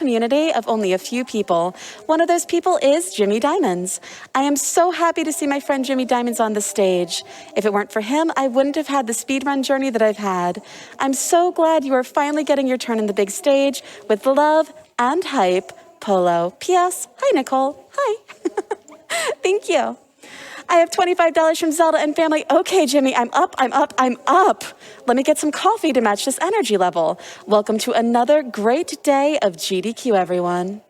community of only a few people. One of those people is Jimmy Diamonds. I am so happy to see my friend Jimmy Diamonds on the stage. If it weren't for him, I wouldn't have had the speedrun journey that I've had. I'm so glad you are finally getting your turn in the big stage with love and hype, Polo. P.S. Hi, Nicole. Hi. Thank you. I have $25 from Zelda and family. Okay, Jimmy, I'm up. Let me get some coffee to match this energy level. Welcome to another great day of GDQ, everyone.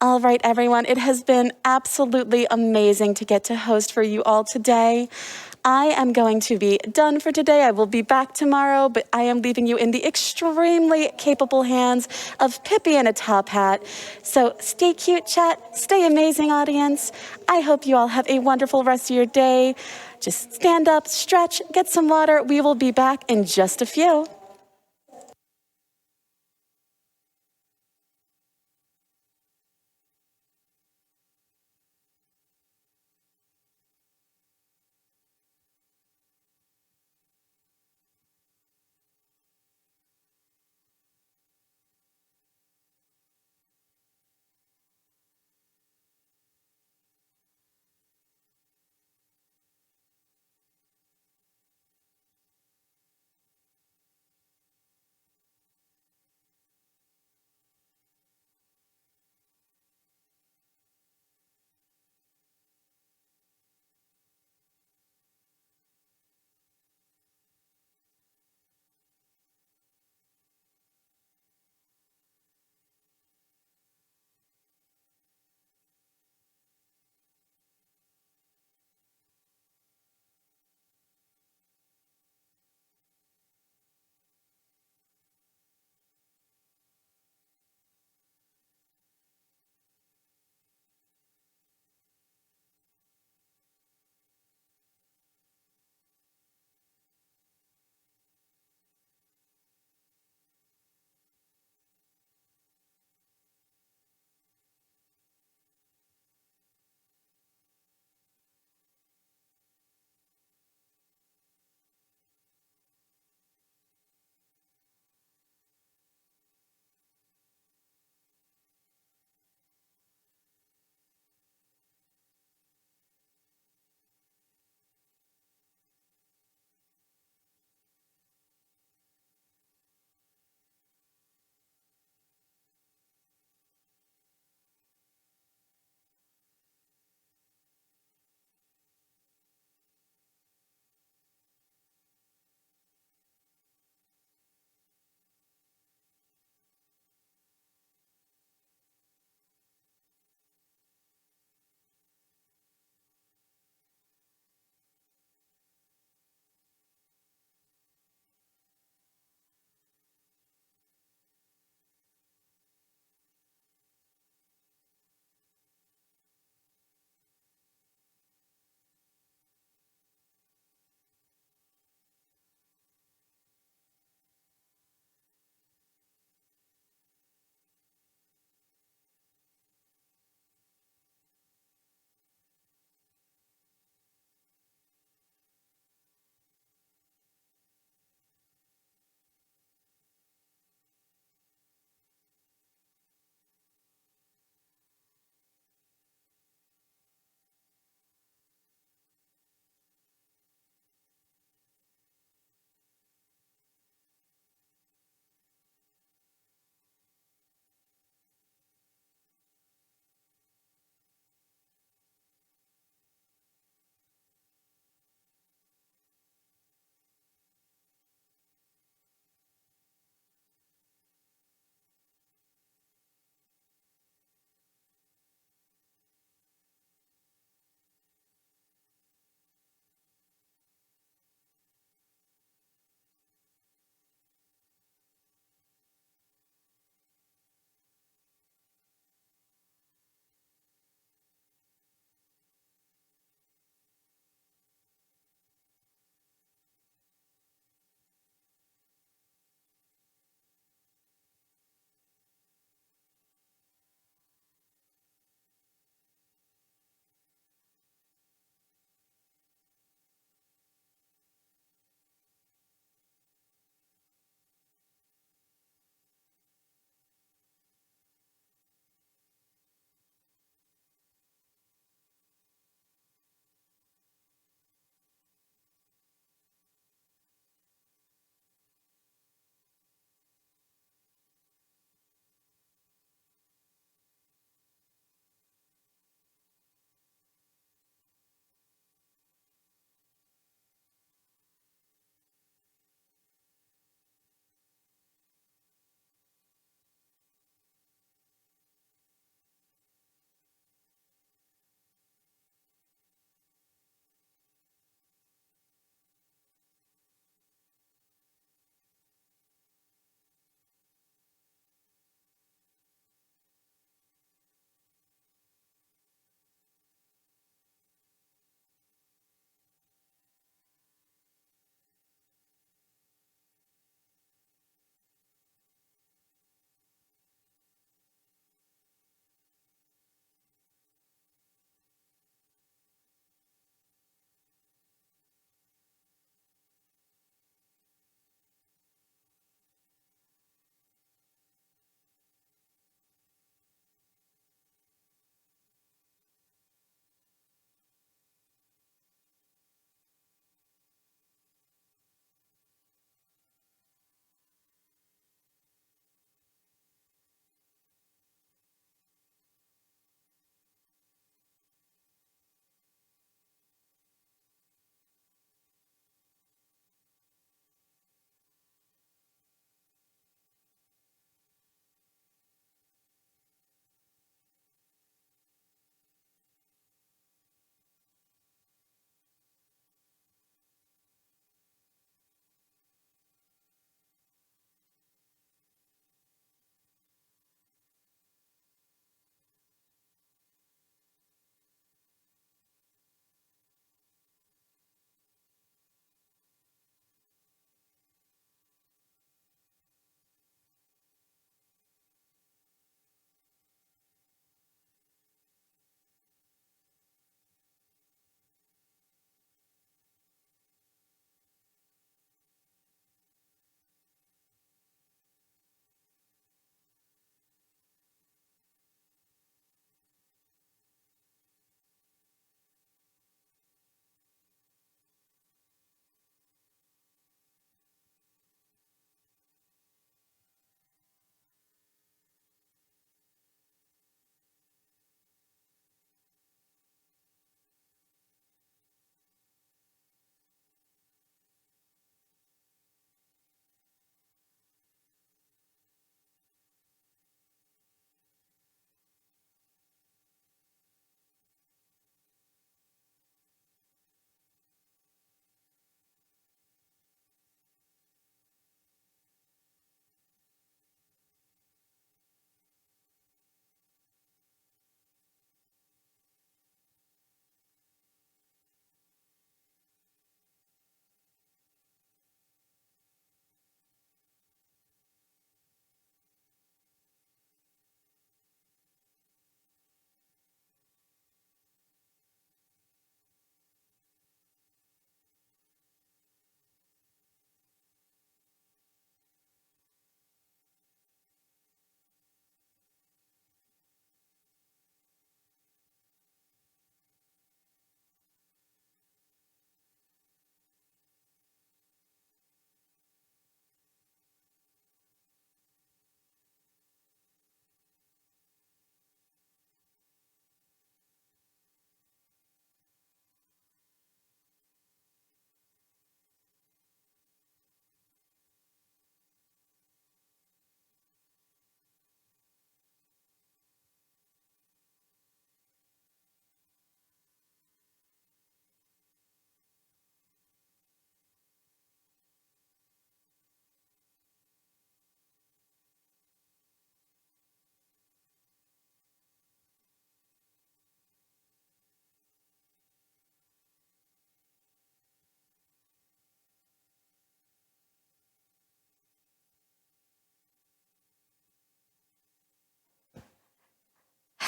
All right, everyone, it has been absolutely amazing to get to host for you all today. I am going to be done for today. I will be back tomorrow, but I am leaving you in the extremely capable hands of PippyInATopHat. So stay cute, chat. Stay amazing, audience. I hope you all have a wonderful rest of your day. Just stand up, stretch, get some water. We will be back in just a few.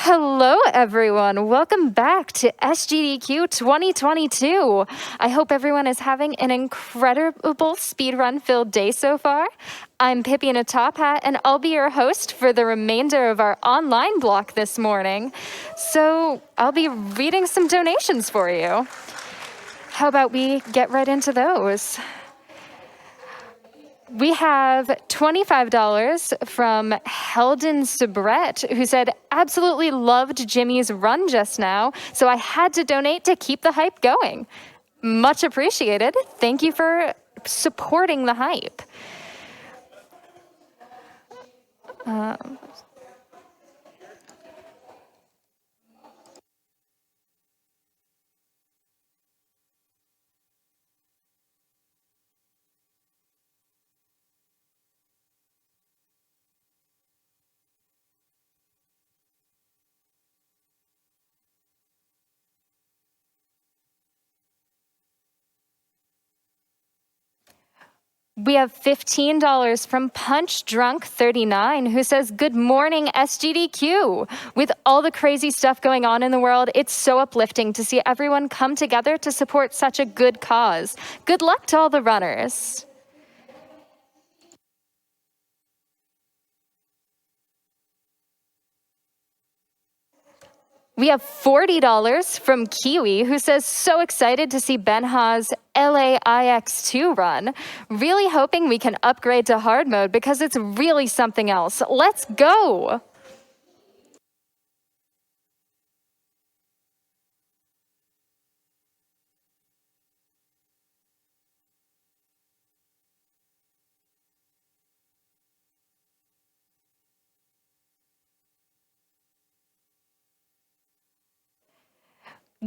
Hello, everyone. Welcome back to SGDQ 2022. I hope everyone is having an incredible speedrun-filled day so far. I'm PippyInATopHat, and I'll be your host for the remainder of our online block this morning. So I'll be reading some donations for you. How about we get right into those? We have $25 from Heldon Sabret, who said, absolutely loved Jimmy's run just now, so I had to donate to keep the hype going. Much appreciated. Thank you for supporting the hype. We have $15 from Punch Drunk 39, who says, good morning, SGDQ. With all the crazy stuff going on in the world, it's so uplifting to see everyone come together to support such a good cause. Good luck to all the runners. We have $40 from Kiwi, who says, so excited to see Benja's LAIX2 run. Really hoping we can upgrade to hard mode because it's really something else. Let's go.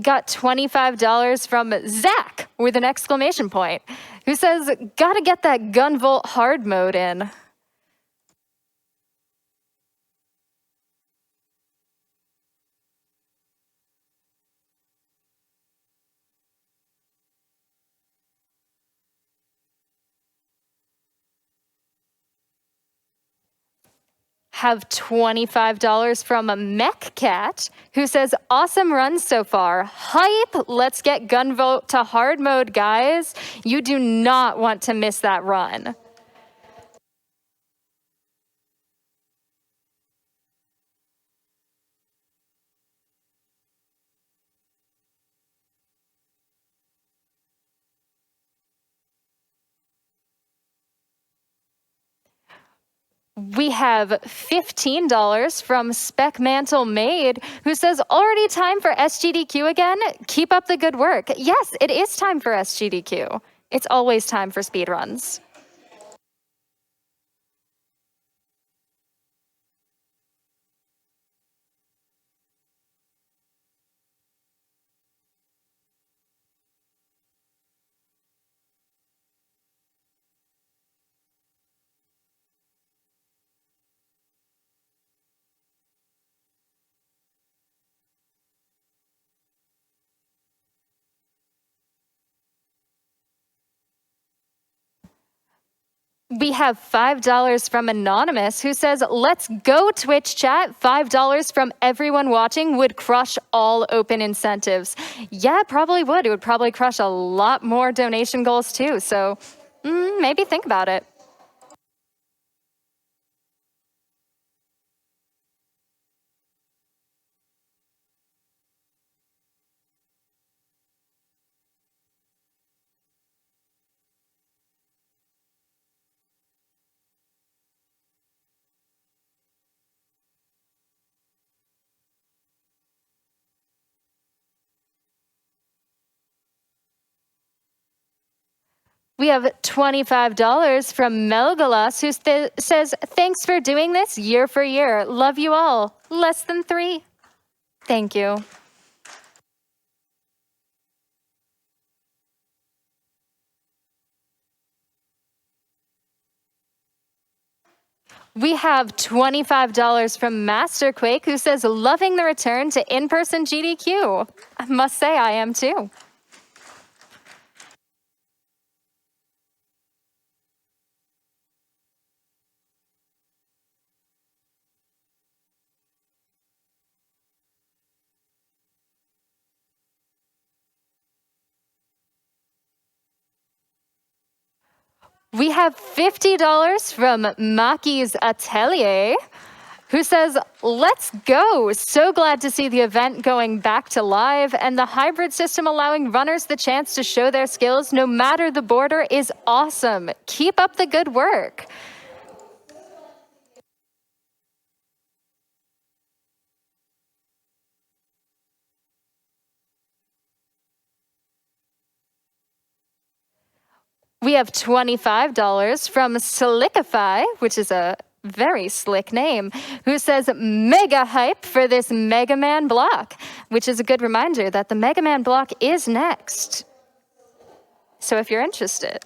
Got $25 from Zach with an exclamation point, who says, gotta get that Gunvolt hard mode in. Have $25 from a Mech Cat, who says, awesome run so far. Hype, let's get Gunvolt to hard mode, guys. You do not want to miss that run. We have $15 from Spec Mantle Maid, who says, already time for SGDQ again? Keep up the good work. Yes, it is time for SGDQ. It's always time for speedruns. We have $5 from Anonymous, who says, let's go Twitch chat. $5 from everyone watching would crush all open incentives. Yeah, it probably would. It would probably crush a lot more donation goals too. So maybe think about it. We have $25 from Melgalas, who says, thanks for doing this year for year. Love you all. Less than 3. Thank you. We have $25 from Masterquake, who says, loving the return to in-person GDQ. I must say I am too. We have $50 from Maki's Atelier, who says, let's go. So glad to see the event going back to live and the hybrid system allowing runners the chance to show their skills no matter the border is awesome. Keep up the good work. We have $25 from Slickify, which is a very slick name, who says mega hype for this Mega Man block, which is a good reminder that the Mega Man block is next. So if you're interested.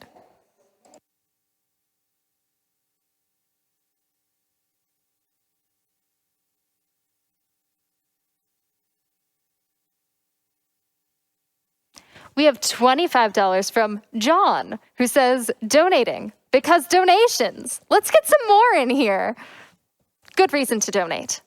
We have $25 from John, who says donating because donations. Let's get some more in here. Good reason to donate.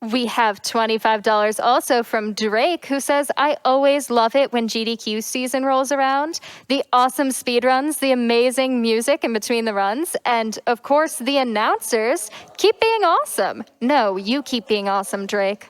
We have $25 also from Drake, who says, I always love it when GDQ season rolls around. The awesome speedruns, the amazing music in between the runs, and of course, the announcers. Keep being awesome. No, you keep being awesome, Drake.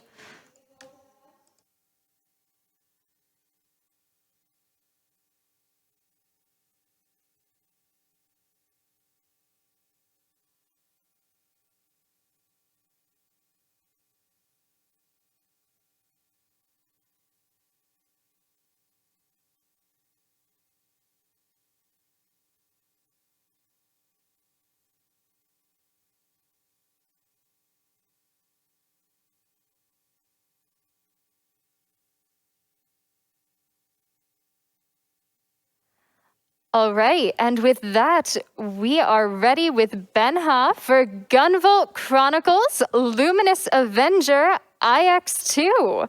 All right, and with that, we are ready with Benja for Gunvolt Chronicles Luminous Avenger IX2.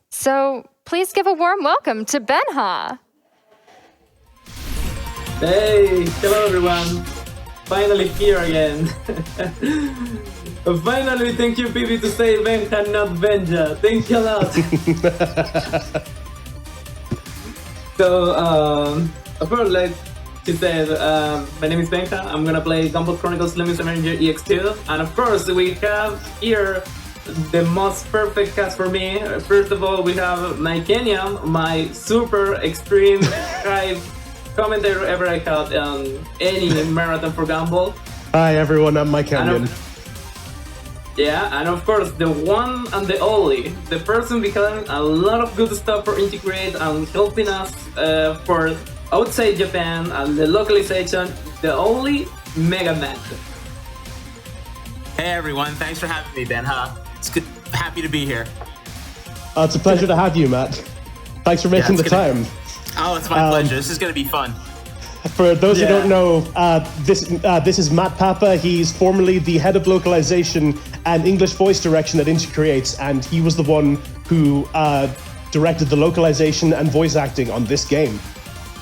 So please give a warm welcome to Benja. Hey, hello everyone. Finally here again. Finally, thank you, Pippy, to say Benja, not Benja. Thank you a lot. So, of course, like she said, my name is Benja. I'm gonna play Gunvolt Chronicles Luminous Avenger EX2. And of course, we have here the most perfect cast for me. First of all, we have mikemyan, my super extreme high commentator ever I had on any marathon for Gunvolt. Hi everyone, I'm mikemyan. Yeah, and of course the one and the only, the person behind a lot of good stuff for Integrate and helping us for outside Japan and the localization, the only Mega Man. Hey everyone, thanks for having me, Benja. It's good, happy to be here. It's a pleasure to have you, Matt. Thanks for making the time. Oh, it's my pleasure. This is going to be fun. For those who don't know, this is Matt Papa. He's formerly the head of localization and English voice direction at Integrates, and he was the one who directed the localization and voice acting on this game.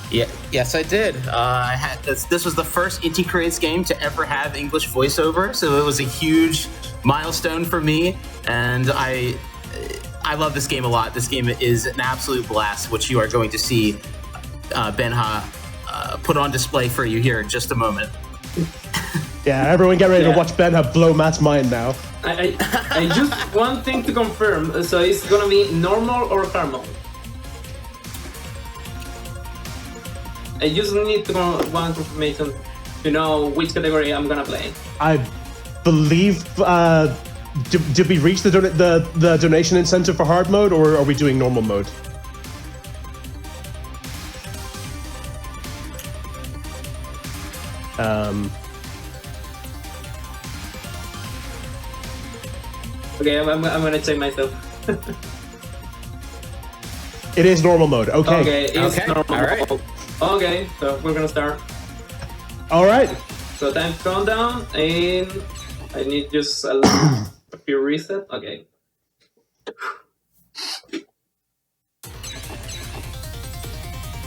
Yeah, yes, I did. I had this was the first Integrates game to ever have English voiceover, so it was a huge milestone for me, and I love this game a lot. This game is an absolute blast, which you are going to see Benja put on display for you here in just a moment. Yeah, everyone get ready to watch Benja blow Matt's mind now. I just one thing to confirm, so it's gonna be normal or hard mode? I just need to one confirmation to know which category I'm gonna play. I believe, did we reach the donation incentive for hard mode, or are we doing normal mode? Okay, I'm gonna check myself. It is normal mode. Okay. Okay, it's normal all right. mode. Okay, so we're gonna start. All right. So time to count down, and I need just a few reset. Okay.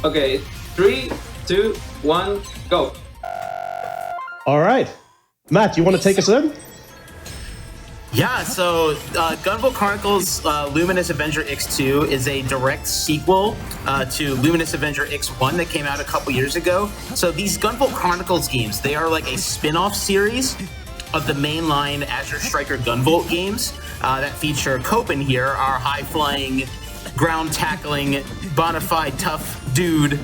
Okay, 3, 2, 1, go. All right. Matt, you want to take us in? Yeah, so Gunvolt Chronicles Luminous Avenger X2 is a direct sequel to Luminous Avenger X1 that came out a couple years ago. So these Gunvolt Chronicles games, they are like a spin-off series of the mainline Azure Striker Gunvolt games that feature Copen here, our high-flying, ground-tackling, bona fide tough dude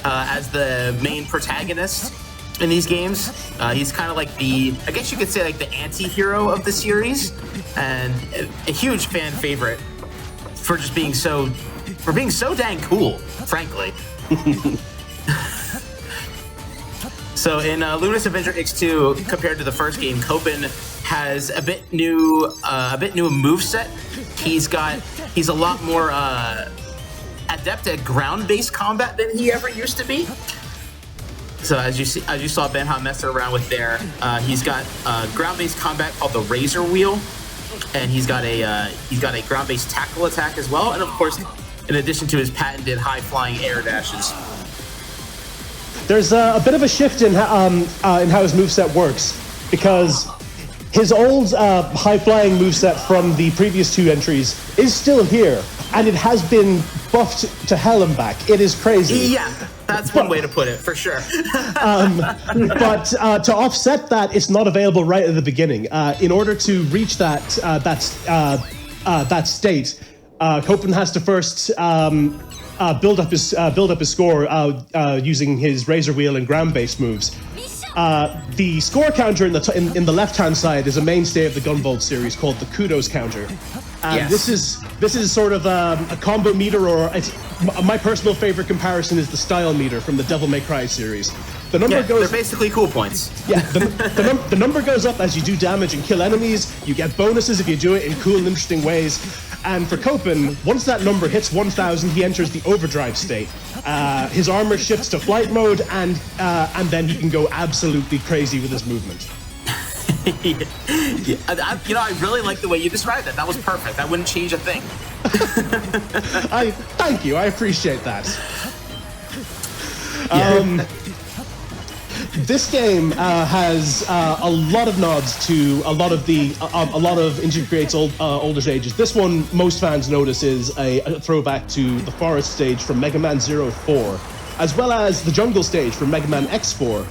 as the main protagonist in these games. He's kind of like I guess you could say like the anti-hero of the series, and a huge fan favorite for just being so dang cool, frankly. So in Luminous Avenger X2, compared to the first game, Copen has a bit new moveset. He's a lot more adept at ground-based combat than he ever used to be. So as you saw Benja mess around with there, he's got ground-based combat called the Razor Wheel, and he's got a ground-based tackle attack as well, and of course, in addition to his patented high-flying air dashes. There's a bit of a shift in how his moveset works, because his old high-flying moveset from the previous two entries is still here, and it has been buffed to hell and back. It is crazy. Yeah, that's one way to put it, for sure. But to offset that, it's not available right at the beginning. In order to reach that state, Copen has to first build up his score using his Razor Wheel and ground-based moves. The score counter in the left-hand side is a mainstay of the Gunvolt series called the Kudos counter. Yes. This is sort of a combo meter, or my personal favorite comparison is the style meter from the Devil May Cry series. The number they're basically cool points. Yeah, the number goes up as you do damage and kill enemies. You get bonuses if you do it in cool and interesting ways. And for Copen, once that number hits 1,000, he enters the overdrive state. His armor shifts to flight mode, and then he can go absolutely crazy with his movement. I really like the way you described that. That was perfect. I wouldn't change a thing. Thank you. I appreciate that. This game has a lot of nods to a lot of Indie Create's older stages. This one, most fans notice, is a throwback to the Forest stage from Mega Man 04, as well as the Jungle stage from Mega Man X4.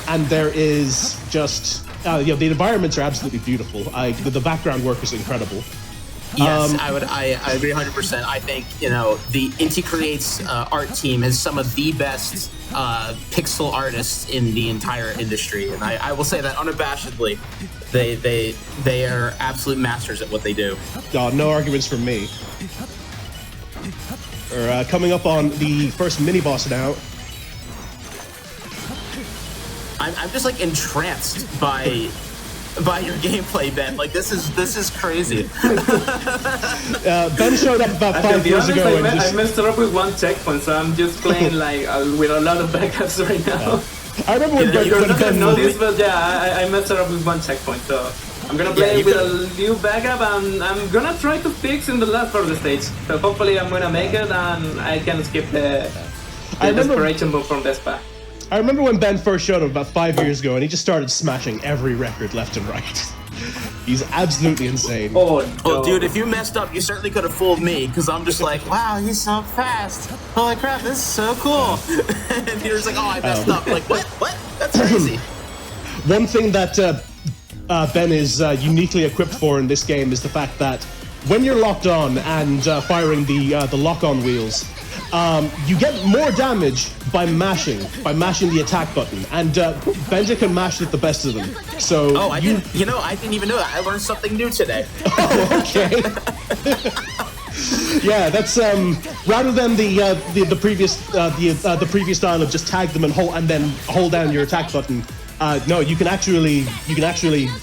And there is just the environments are absolutely beautiful. The background work is incredible. Yes, I agree 100%. I think the Indie Create's art team is some of the best pixel artists in the entire industry, and I will say that unabashedly. They are absolute masters at what they do. No arguments from me. We're coming up on the first mini boss now. I'm just like entranced by your gameplay, Ben. Like this is crazy. Ben showed up about 5 years ago. I messed up with one checkpoint, so I'm just playing like with a lot of backups right now. I remember when Ben didn't know this, but yeah, I messed up with one checkpoint, so I'm gonna play with a new backup, and I'm gonna try to fix in the last part of the stage. So hopefully I'm gonna make it, and I can skip the desperation move from this path. I remember when Ben first showed up about 5 years ago, and he just started smashing every record left and right. He's absolutely insane. Oh, dude, if you messed up, you certainly could have fooled me, because I'm just like, wow, he's so fast. Holy crap, this is so cool. And he was like, oh, I messed up. Like, what? That's crazy. One thing that Ben is uniquely equipped for in this game is the fact that when you're locked on and firing the lock-on wheels, you get more damage by mashing the attack button, and Benja can mash it the best of them. So I didn't even know that. I learned something new today. Oh, okay. Yeah, that's rather than the previous style of just tag them and then hold down your attack button. No, you can actually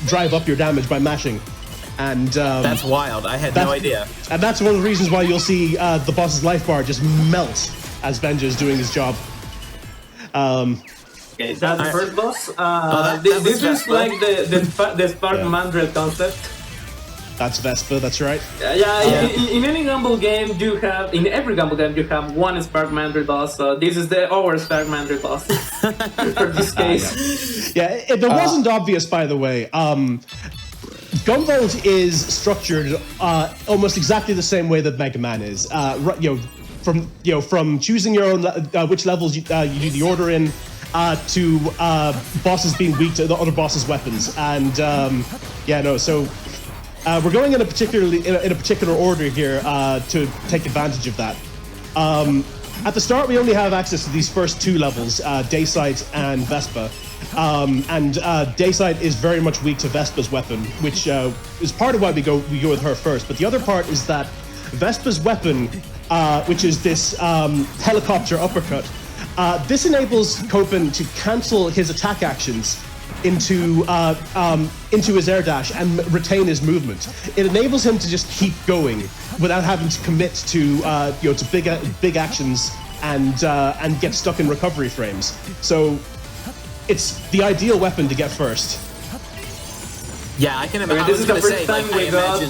drive up your damage by mashing. And that's wild. I had no idea. And that's one of the reasons why you'll see the boss's life bar just melt as Benja is doing his job. Okay, that's the first boss. This is like the Spark Mandrill concept. That's Vespa, that's right. In any Gumball game, in every Gumball game, you have one Spark Mandrill boss. So this is our Spark Mandrill boss for this case. Yeah, it wasn't obvious, by the way. Gunvolt is structured almost exactly the same way that Mega Man is. From choosing your own which levels you do the order in, to bosses being weak to the other bosses' weapons, and so we're going in a particular order here to take advantage of that. At the start, we only have access to these first two levels, Daysight and Vespa. Daysight is very much weak to Vespa's weapon, which is part of why we go with her first. But the other part is that Vespa's weapon, which is this helicopter uppercut, this enables Copen to cancel his attack actions into his air dash and retain his movement. It enables him to just keep going without having to commit to big actions and get stuck in recovery frames. So it's the ideal weapon to get first. Yeah, I can imagine. This is the first time we got.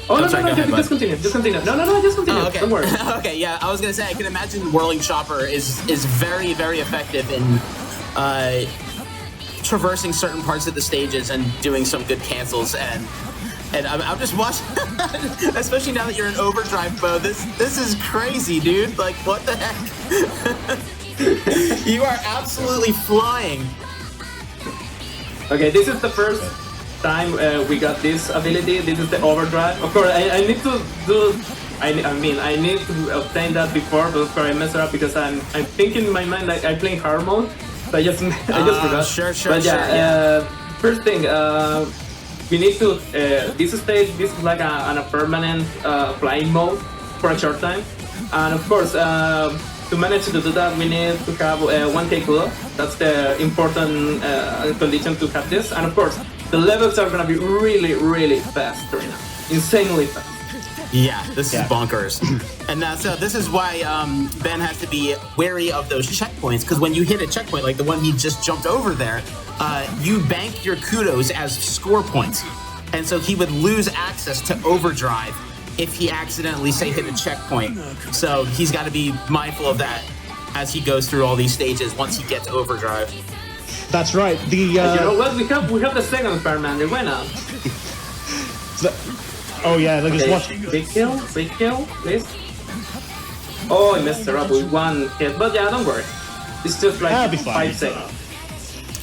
Just continue. Just continue. No, just continue. Oh, okay. Don't worry. Okay, yeah, I was gonna say I can imagine Whirling Chopper is very, very effective in traversing certain parts of the stages and doing some good cancels, and I'm just watching, especially now that you're in overdrive mode. This is crazy, dude. Like, what the heck? You are absolutely flying. Okay, this is the first time we got this ability. This is the overdrive. Of course, I need to do. I need to obtain that before, but of course I mess it up because I'm thinking in my mind like I'm playing hard mode. So I just forgot. Sure. But first thing, we need to. This stage, this is like a permanent flying mode for a short time, and of course. To manage to do that, we need to have 1K kudo. That's the important condition to have this. And of course, the levels are gonna be really, really fast right now. Insanely fast. Yeah, this is bonkers. And so this is why Ben has to be wary of those checkpoints, because when you hit a checkpoint, like the one he just jumped over there, you bank your kudos as score points. And so he would lose access to overdrive if he accidentally, say, hit a checkpoint. So he's got to be mindful of that as he goes through all these stages once he gets overdrive. That's right. You know what? We have the second Spider-Man. Why not? Just watch. Big kill, please. Oh, I messed her up with one hit, but yeah, don't worry. It's just like 5 seconds.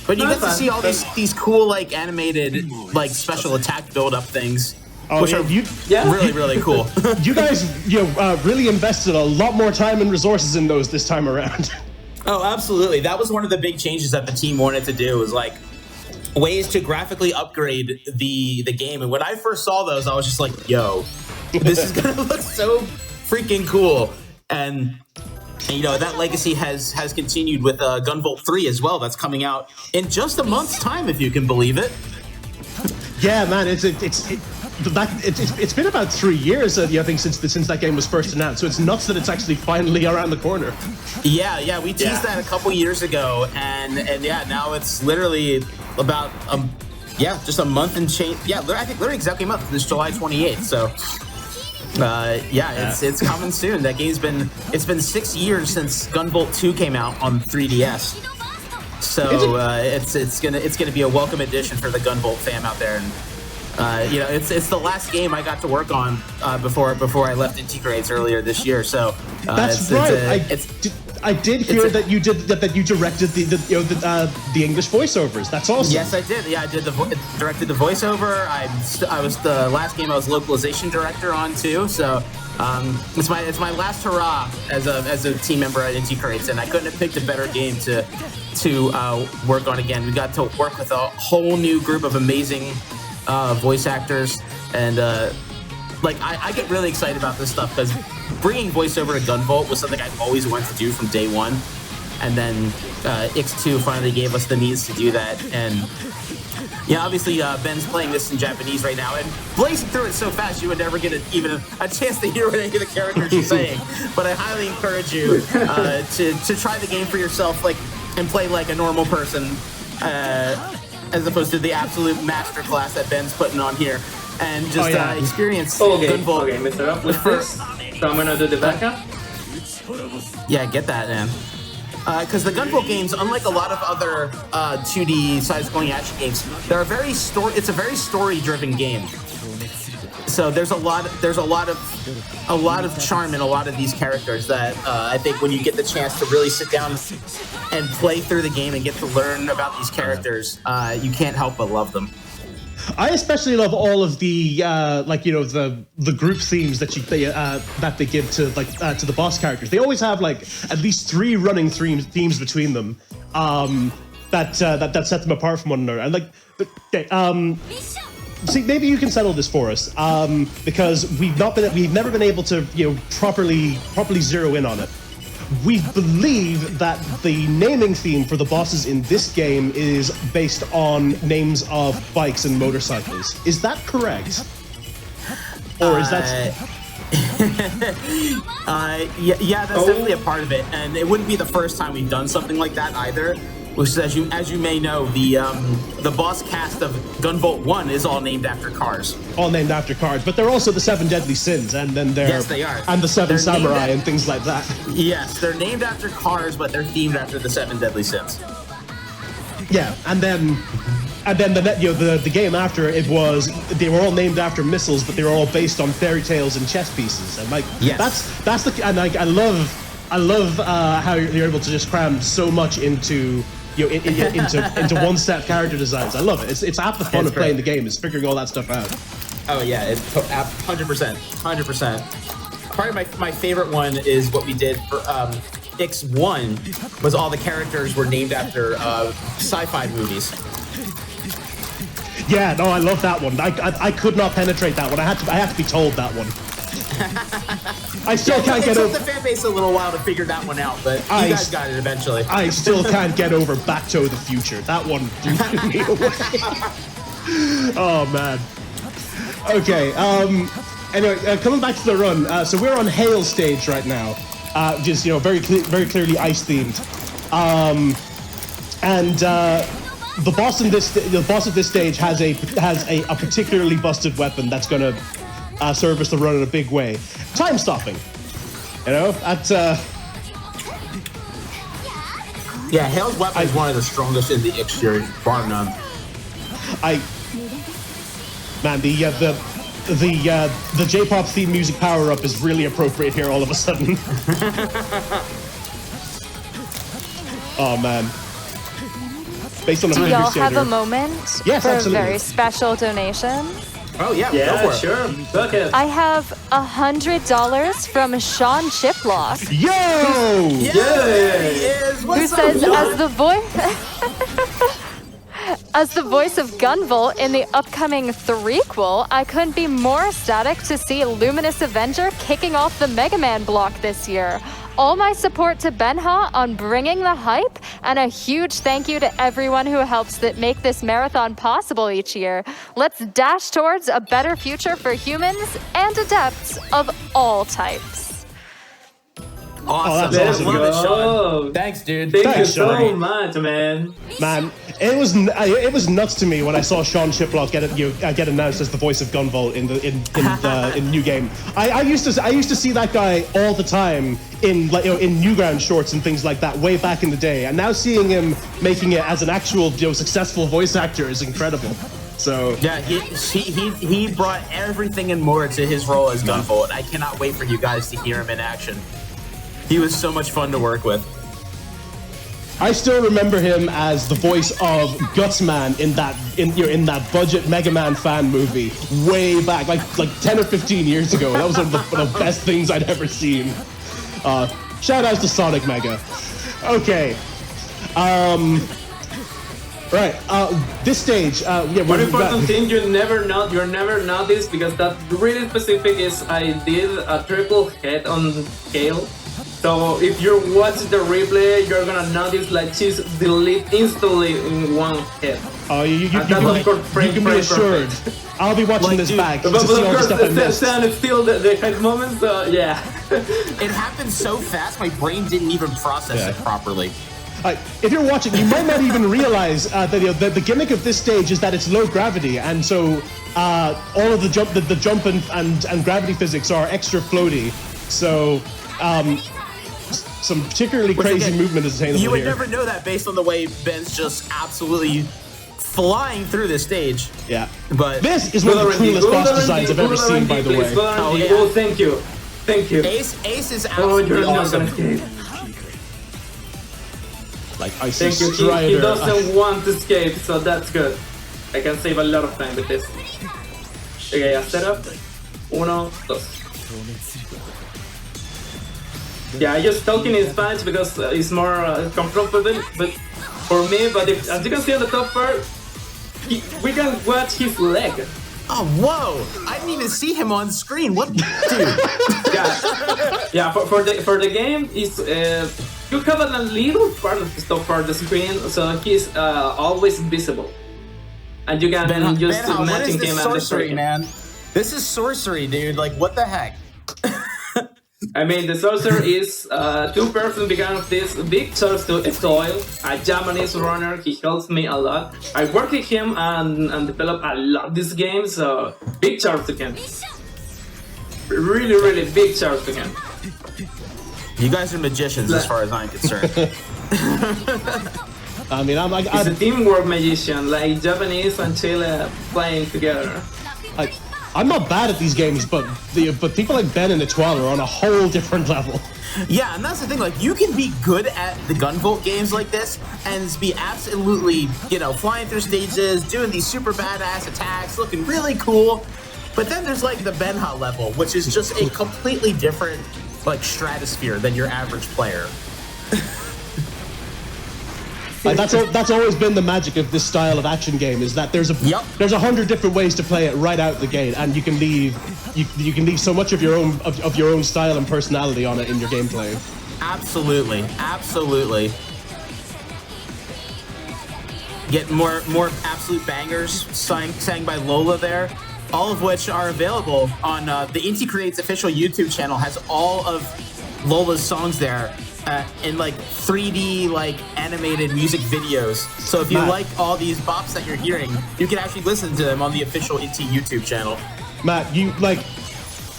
But you get to see all these cool, like, animated, like, special attack build-up things. Which are really, really cool. You guys, really invested a lot more time and resources in those this time around. Oh, absolutely. That was one of the big changes that the team wanted to do, was like ways to graphically upgrade the game. And when I first saw those, I was just like, yo, this is gonna look so freaking cool. And that legacy has continued with Gunvolt 3 as well. That's coming out in just a month's time, if you can believe it. Yeah, man, it's been about 3 years, I think, since that game was first announced. So it's nuts that it's actually finally around the corner. Yeah, we teased that a couple years ago, and now it's literally about just a month and change. Yeah, I think literally exactly a month. It's July 28th. So it's coming soon. That game's been 6 years since Gunvolt 2 came out on 3DS. So it's gonna be a welcome addition for the Gunvolt fam out there, and it's the last game I got to work on before I left Integrates earlier this year. So that's right. I did hear that you directed the English voiceovers. That's awesome. Yes, I did. Yeah, I did directed the voiceover. I was the last game I was localization director on too. So it's my last hurrah as a team member at Integrates, and I couldn't have picked a better game to work on again. We got to work with a whole new group of amazing voice actors, and I get really excited about this stuff because bringing voiceover to Gunvolt was something I always wanted to do from day one, and then X2 finally gave us the means to do that. And obviously Ben's playing this in Japanese right now, and blazing through it so fast you would never get even a chance to hear what any of the characters are saying. But I highly encourage you to try the game for yourself, and play like a normal person. as opposed to the absolute masterclass that Ben's putting on here, and just experience Gunvolt. Okay, Mr. Up with this. So I'm gonna do the backup. Yeah, get that, man. Because the Gunvolt games, unlike a lot of other 2D side-scrolling action games, it's a very story-driven game. So there's a lot of charm in a lot of these characters that I think when you get the chance to really sit down and play through the game and get to learn about these characters, you can't help but love them. I especially love all of the the group themes that they give to to the boss characters. They always have like at least 3 running themes between them that set them apart from one another. And see, maybe you can settle this for us because we've never been able to properly zero in on it. We believe that the naming theme for the bosses in this game is based on names of bikes and motorcycles. Is that correct? Or is that... yeah, that's definitely a part of it. And it wouldn't be the first time we've done something like that either. Which is, as you may know, the boss cast of Gunvolt 1 is all named after cars. All named after cars, but they're also the 7 deadly sins, and then yes, they are, and the 7 samurai and things like that. Yes, they're named after cars, but they're themed after the 7 deadly sins. Yeah, and then the game after it was they were all named after missiles, but they were all based on fairy tales and chess pieces, and that's the and I love how you're able to just cram so much into into one set character designs. I love it. It's half the fun of playing the game is figuring all that stuff out. Oh yeah, it's 100%. Probably my favorite one is what we did for X1 was all the characters were named after sci-fi movies. Yeah, no, I love that one. I could not penetrate that one. I had to be told that one. I still can't get over. It took the fan base a little while to figure that one out, but you guys got it eventually. I still can't get over Back to the Future. That one blew me away. Oh man. Okay. Anyway, coming back to the run. So we're on Hail stage right now. Just very clearly ice themed. The boss of this stage has a particularly busted weapon that's gonna serve us the run in a big way. Time stopping. Yeah, Hail's weapon is one of the strongest in the X series, bar none. The J-pop theme music power up is really appropriate here all of a sudden. Oh man. Based on Do y'all have a moment for absolutely. a very special donation? Oh yeah, yeah, go for it. Sure. Look at. I have $100 from Sean Chiplock. Yo! Who says, as the voice of Gunvolt in the upcoming threequel, I couldn't be more ecstatic to see Luminous Avenger kicking off the Mega Man block this year. All my support to Benja on bringing the hype, and a huge thank you to everyone who helps make this marathon possible each year. Let's dash towards a better future for humans and adepts of all types. Awesome. That's Love it, Sean. Oh, Thanks, dude. Thank you Thanks, so Sean. much, man. Man, it was nuts to me when I saw Sean Chiplock get announced as the voice of Gunvolt in the new game. I used to see that guy all the time in Newground shorts and things like that way back in the day, and now seeing him making it as an actual successful voice actor is incredible. So yeah, he brought everything and more to his role as Gunvolt. I cannot wait for you guys to hear him in action. He was so much fun to work with. I still remember him as the voice of Gutsman in that budget Mega Man fan movie way back, like 10 or 15 years ago. That was one of the best things I'd ever seen. Shout outs to Sonic Mega. Okay. Right. This stage. One important thing you're never notice because that's really specific is I did a triple hit on Kale. So if you're watching the replay, you're gonna notice like she's deleted instantly in one hit. Oh, you can be assured. I'll be watching this back. But of course, the sound is still the hit moment, so yeah. It happened so fast, my brain didn't even process it properly. if you're watching, you might not even realize that the gimmick of this stage is that it's low gravity, and so all of the jump and gravity physics are extra floaty. So some particularly crazy movement is attainable here. You would never know that based on the way Ben's just absolutely flying through this stage. Yeah. But this is one of the coolest boss designs I've ever seen, by the way. Oh, thank you. Thank you. Ace is absolutely awesome. Like Icy Thank you. Strider. He doesn't want to escape, so that's good. I can save a lot of time with this. Okay, a setup. Uno, dos. Yeah, I just talking in Spanish because it's more comfortable but for me. But as you can see on the top part, we can watch his leg. Oh, whoa! I didn't even see him on screen. What, dude? Yeah. For the game, is you have a little part of the top part of the screen, so he's always visible, and you can just Benja, what is imagine this him and the sorcery, screen. man? This is sorcery, dude. Like, what the heck? I mean, the sorcerer is two-person began of this big source to Estoil, a Japanese runner. He helps me a lot. I work with him and develop a lot this game, so big charge to him. Really, really big charge to him. You guys are magicians, as far as I'm concerned. I mean, He's a teamwork magician, like Japanese and Chile playing together. I'm not bad at these games, but people like Ben and Etoile are on a whole different level. Yeah, and that's the thing. Like, you can be good at the Gunvolt games like this and be absolutely, flying through stages, doing these super badass attacks, looking really cool. But then there's like the Benja level, which is just a completely different like stratosphere than your average player. That's always been the magic of this style of action game, is that there's 100 different ways to play it right out the gate, and you can leave so much of your own style and personality on it in your gameplay. Absolutely. Get more absolute bangers sang by Lola there, all of which are available on the Inti Creates official YouTube channel. Has all of Lola's songs there. In like 3D like animated music videos. So if you like all these bops that you're hearing, you can actually listen to them on the official Inti YouTube channel. Matt,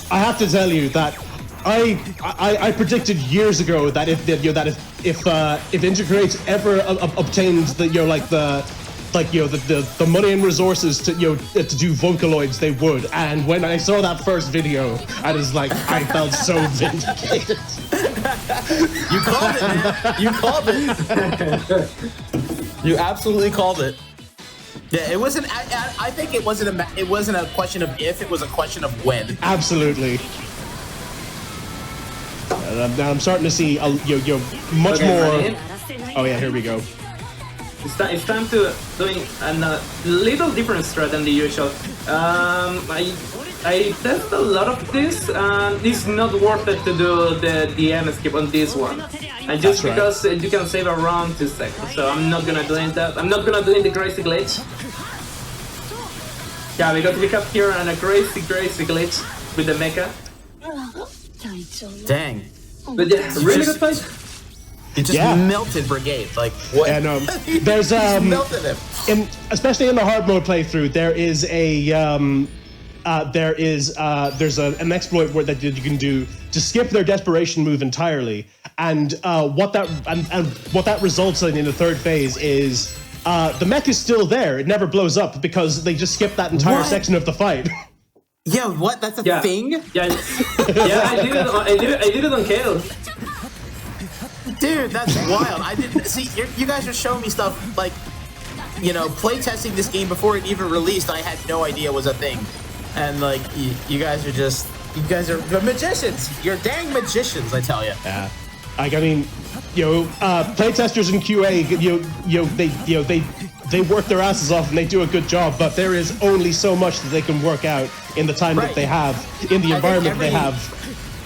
I have to tell you that I predicted years ago that if Inti Creates ever obtained the money and resources to do Vocaloids, they would. And when I saw that first video, I felt so vindicated. You called it, man. You called it. You absolutely called it. Yeah, it wasn't. I think it wasn't a question of if; it was a question of when. Absolutely. Now I'm starting to see much more. Oh yeah, here we go. It's time to doing a little different strat than the usual. I test a lot of this, and it's not worth it to do the DM skip on this one. And just because you can save around 2 seconds, so I'm not gonna doing that. I'm not gonna doing the crazy glitch. Yeah, because we have here a crazy glitch with the mecha. Dang. But yeah, really good fight. He just melted Brigade. Like what? And there's melted him. Especially in the hard mode playthrough, there is there's an exploit that you can do to skip their desperation move entirely, and what that results in the third phase is the mech is still there. It never blows up because they just skip that entire section of the fight. Yeah, what? That's a thing? Yeah, I did it on Kale. Dude, that's wild. I didn't see. You guys are showing me stuff like, playtesting this game before it even released. I had no idea it was a thing, and like you guys are the magicians. You're dang magicians, I tell you. Yeah, I mean, playtesters in QA, they work their asses off and they do a good job, but there is only so much that they can work out in the time that they have, in the environment they have.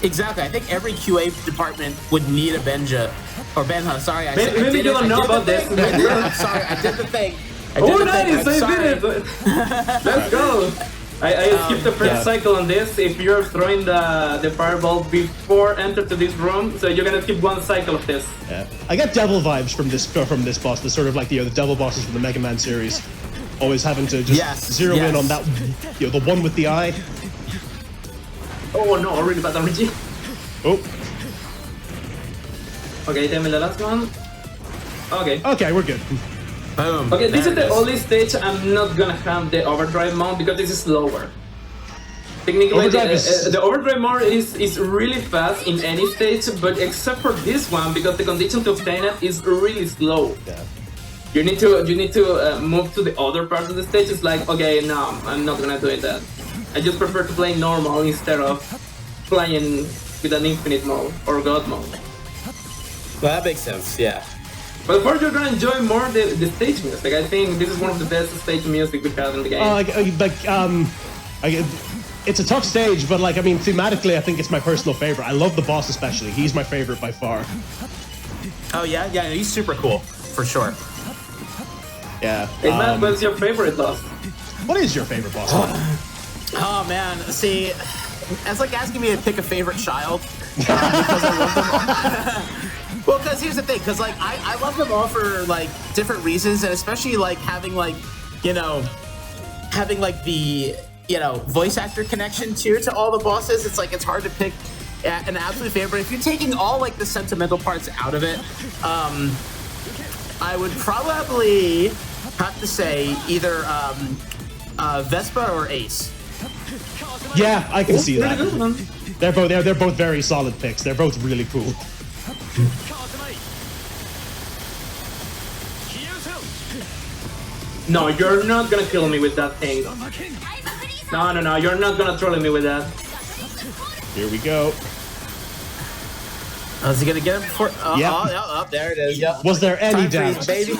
Exactly. I think every QA department would need a Benja. Or Benja, sorry. Maybe you don't know about this. I'm sorry, I did the thing. Oh, nice! I did it! Let's go! I skipped the first cycle on this. If you're throwing the fireball before enter to this room, so you're gonna skip one cycle of this. Yeah. I get devil vibes from this boss. The sort of like the devil bosses from the Mega Man series, always having to just zero in on that, the one with the eye. Oh no, really bad damage. Oh. Okay, tell me the last one. Okay. Okay, we're good. Boom. Okay, this is the only stage I'm not gonna have the overdrive mode because this is slower. Technically, the overdrive mode is really fast in any stage, but except for this one, because the condition to obtain it is really slow. Yeah. You need to move to the other parts of the stage. It's like, okay, no, I'm not gonna do it that. I just prefer to play normal instead of playing with an infinite mode or god mode. Well, that makes sense. Yeah. But of course, you're gonna enjoy more the stage music. I think this is one of the best stage music we have in the game. It's a tough stage, but like, I mean, thematically, I think it's my personal favorite. I love the boss especially. He's my favorite by far. Oh yeah, he's super cool for sure. Yeah. Hey Matt, what's your favorite boss? What is your favorite boss? Oh man, see, it's like asking me to pick a favorite child because I love them all. Well, because here's the thing, because like I love them all for like different reasons, and especially like having like the voice actor connection too to all the bosses. It's like it's hard to pick an absolute favorite. If you're taking all like the sentimental parts out of it, I would probably have to say either Vespa or Ace. Yeah, I can see that. Good one. They're both very solid picks. They're both really cool. No, you're not gonna kill me with that thing. No, you're not gonna troll me with that. Here we go. Oh, is he gonna get it before? Yep. Oh, there it is. Yep. Was there any Time doubt? freeze, baby.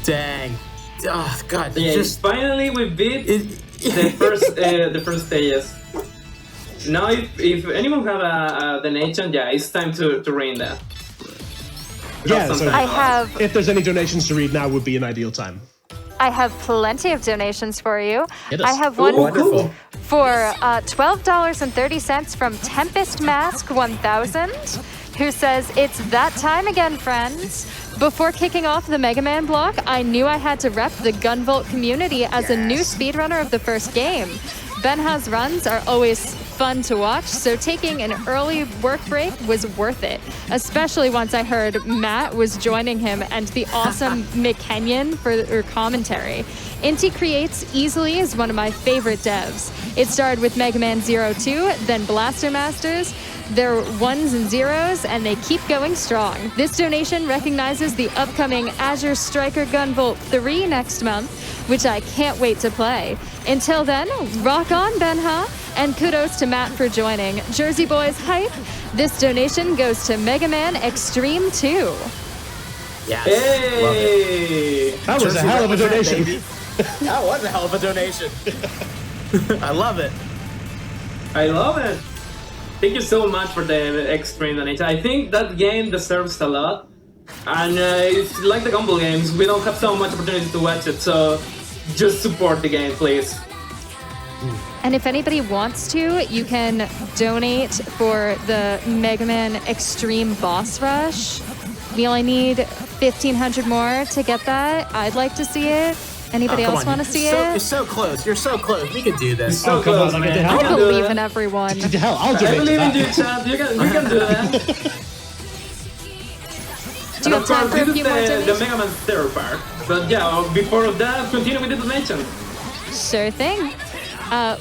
Dang. Oh God. Yeah, Just finally we beat the first stages. Now, if anyone have a donation, yeah, it's time to reign that. Yeah, so I have if there's any donations to read now, would be an ideal time. I have plenty of donations for you. Hit us. I have one wonderful. for $12.30 from Tempest Mask 1000, who says, "It's that time again, friends. Before kicking off the Mega Man block, I knew I had to rep the Gunvolt community as a new speedrunner of the first game. Benja's runs are always fun to watch, so taking an early work break was worth it, especially once I heard Matt was joining him and the awesome mikemyan for commentary. Inti Creates easily is one of my favorite devs. It started with Mega Man 02, then Blaster Masters. They're ones and zeros, and they keep going strong. This donation recognizes the upcoming Azure Striker Gunvolt 3 next month, which I can't wait to play. Until then, rock on, Benja, and kudos to Matt for joining. Jersey Boys hype. This donation goes to Mega Man Extreme 2. yes. Hey! Love it. That was a hell of a donation. Baby. That was a hell of a donation. I love it. I love it. Thank you so much for the extreme donation. I think that game deserves a lot. And it's like the Gumball games, we don't have so much opportunity to watch it, so just support the game, please. And if anybody wants to, you can donate for the Mega Man Extreme Boss Rush. We only need 1,500 more to get that. I'd like to see it. Anybody else want to see it? You're so close. You're so close. We can do this. So come close, on, man. okay, You I can do believe it. in everyone. Hell, I'll I donate to believe in that. you, Chad. You can do that. Do you have time for a few more the donations? Mega Man third part. But yeah, before that, continue with the donation. Sure thing.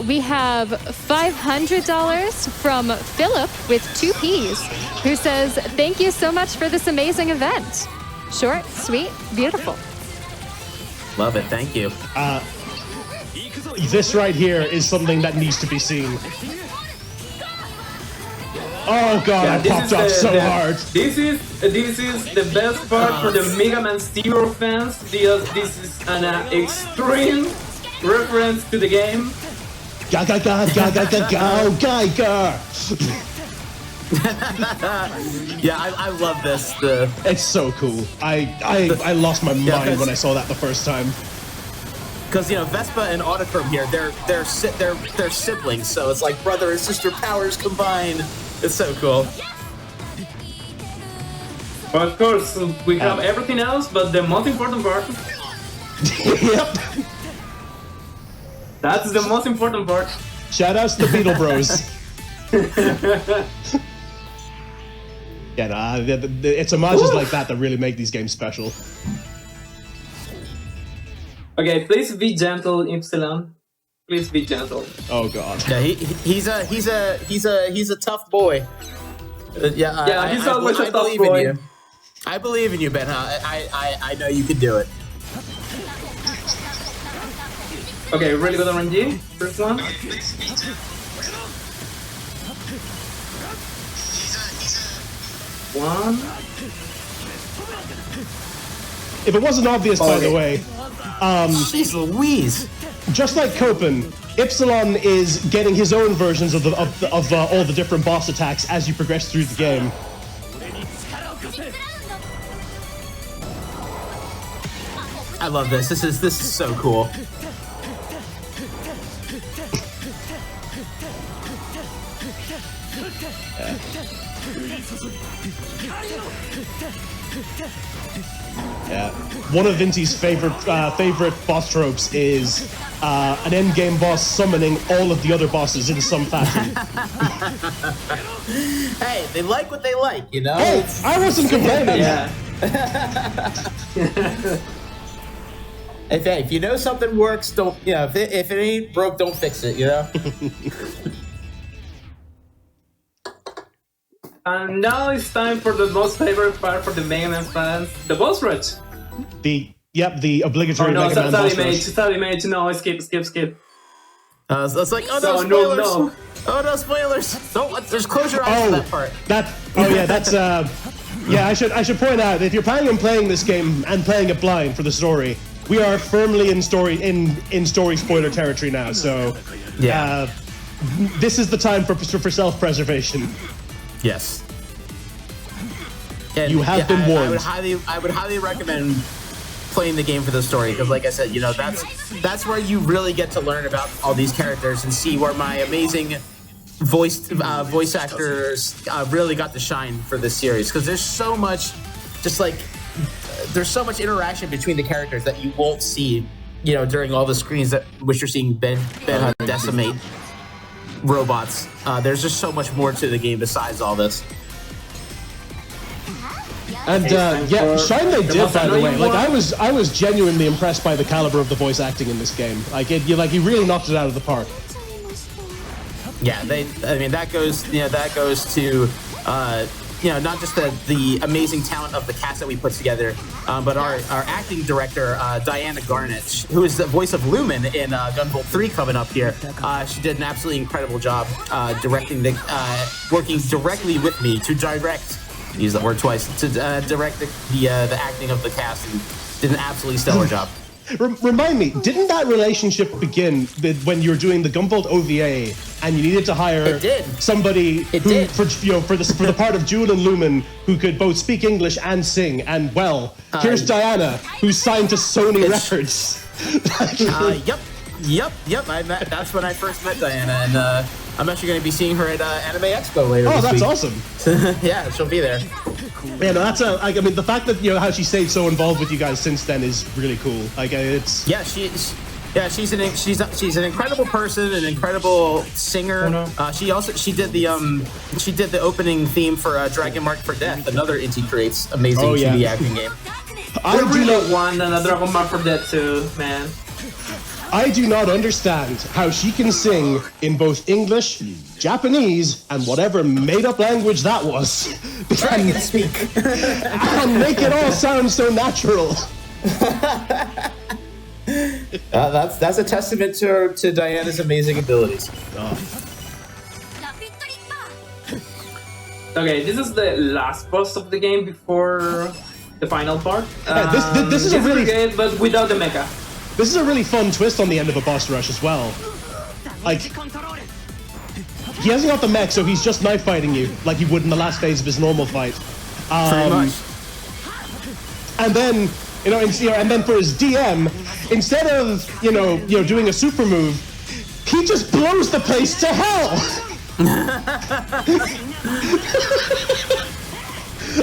We have $500 from Philip with 2 P's, who says, "Thank you so much for this amazing event. Short, sweet, beautiful." Love it. Thank you. This right here is something that needs to be seen. Oh god, I popped off so hard. This is the best part for the Mega Man Zero fans because this is an extreme reference to the game. Geiger. Yeah, I love this. It's so cool. I lost my mind when I saw that the first time. Because Vespa and Autochrome here, they're siblings, so it's like brother and sister powers combined. It's so cool. But of course, we have everything else, but the most important part. Yep. That's the most important part. Shoutouts to the Beetle Bros. Yeah, nah, it's homages like that that really make these games special. Okay, please be gentle, Epsilon. Please be gentle. Oh god. Yeah, he's a tough boy. He's always a tough boy. In you. I believe in you, Benja. I know you can do it. Okay, really good RNG. First one. One. If it wasn't obvious, by the way, Jeez Louise. just like Copen, Epsilon is getting his own versions of all the different boss attacks as you progress through the game. I love this. This is so cool. Yeah. One of Vinty's favorite boss tropes is an endgame boss summoning all of the other bosses in some fashion. Hey, they like what they like, you know? Hey, I wasn't complaining. Yeah. If you know something works, don't, if it ain't broke, don't fix it, you know? And now it's time for the most favorite part for the Mega Man fans, the boss rush. The obligatory Oh no, Mega Man boss rush. Sorry mate, no, skip. So it's like, oh no, So, spoilers! no. Oh no, spoilers! Don't, just close your eyes to that part. I should point out that if you're planning on playing this game and playing it blind for the story, we are firmly in story spoiler territory now. So, this is the time for self-preservation. Yes. And You have been warned. I would highly recommend playing the game for the story, because like I said, that's where you really get to learn about all these characters and see where my amazing voice actors really got to shine for this series, because there's so much interaction between the characters that you won't see during all the screens which you're seeing Benja decimate robots. There's just so much more to the game besides all this. And shine they did, by the way. Like I was genuinely impressed by the caliber of the voice acting in this game. Like he really knocked it out of the park. Yeah, that goes to not just the amazing talent of the cast that we put together, but our acting director, Diana Garnett, who is the voice of Lumen in Gunvolt 3 coming up here. She did an absolutely incredible job working directly with me to direct, use that word twice, to direct the acting of the cast, and did an absolutely stellar job. Remind me, didn't that relationship begin when you were doing the Gunvolt OVA and you needed to hire somebody for the part of Jewel and Lumen who could both speak English and sing? And here's Diana, who's signed to Sony Records. Yep. That's when I first met Diana, and I'm actually going to be seeing her at Anime Expo later. Oh, this that's week. awesome. Yeah, she'll be there. Yeah, no, the fact that how she stayed so involved with you guys since then is really cool. She's an incredible person, an incredible singer. She did the opening theme for Dragon Mark for Death, another Inti Creates amazing 2D acting game. I really want another Dragon Mark for Death too, man. I do not understand how she can sing in both English, Japanese, and whatever made-up language that was. Dragon speak. And make it all sound so natural. That's a testament to Diana's amazing abilities. Okay, this is the last boss of the game before the final part. This is a really good, but without the mecha. This is a really fun twist on the end of a boss rush as well. Like, he hasn't got the mech, so he's just knife fighting you like he would in the last phase of his normal fight. Pretty much. And then, and then for his DM, instead of doing a super move, he just blows the place to hell.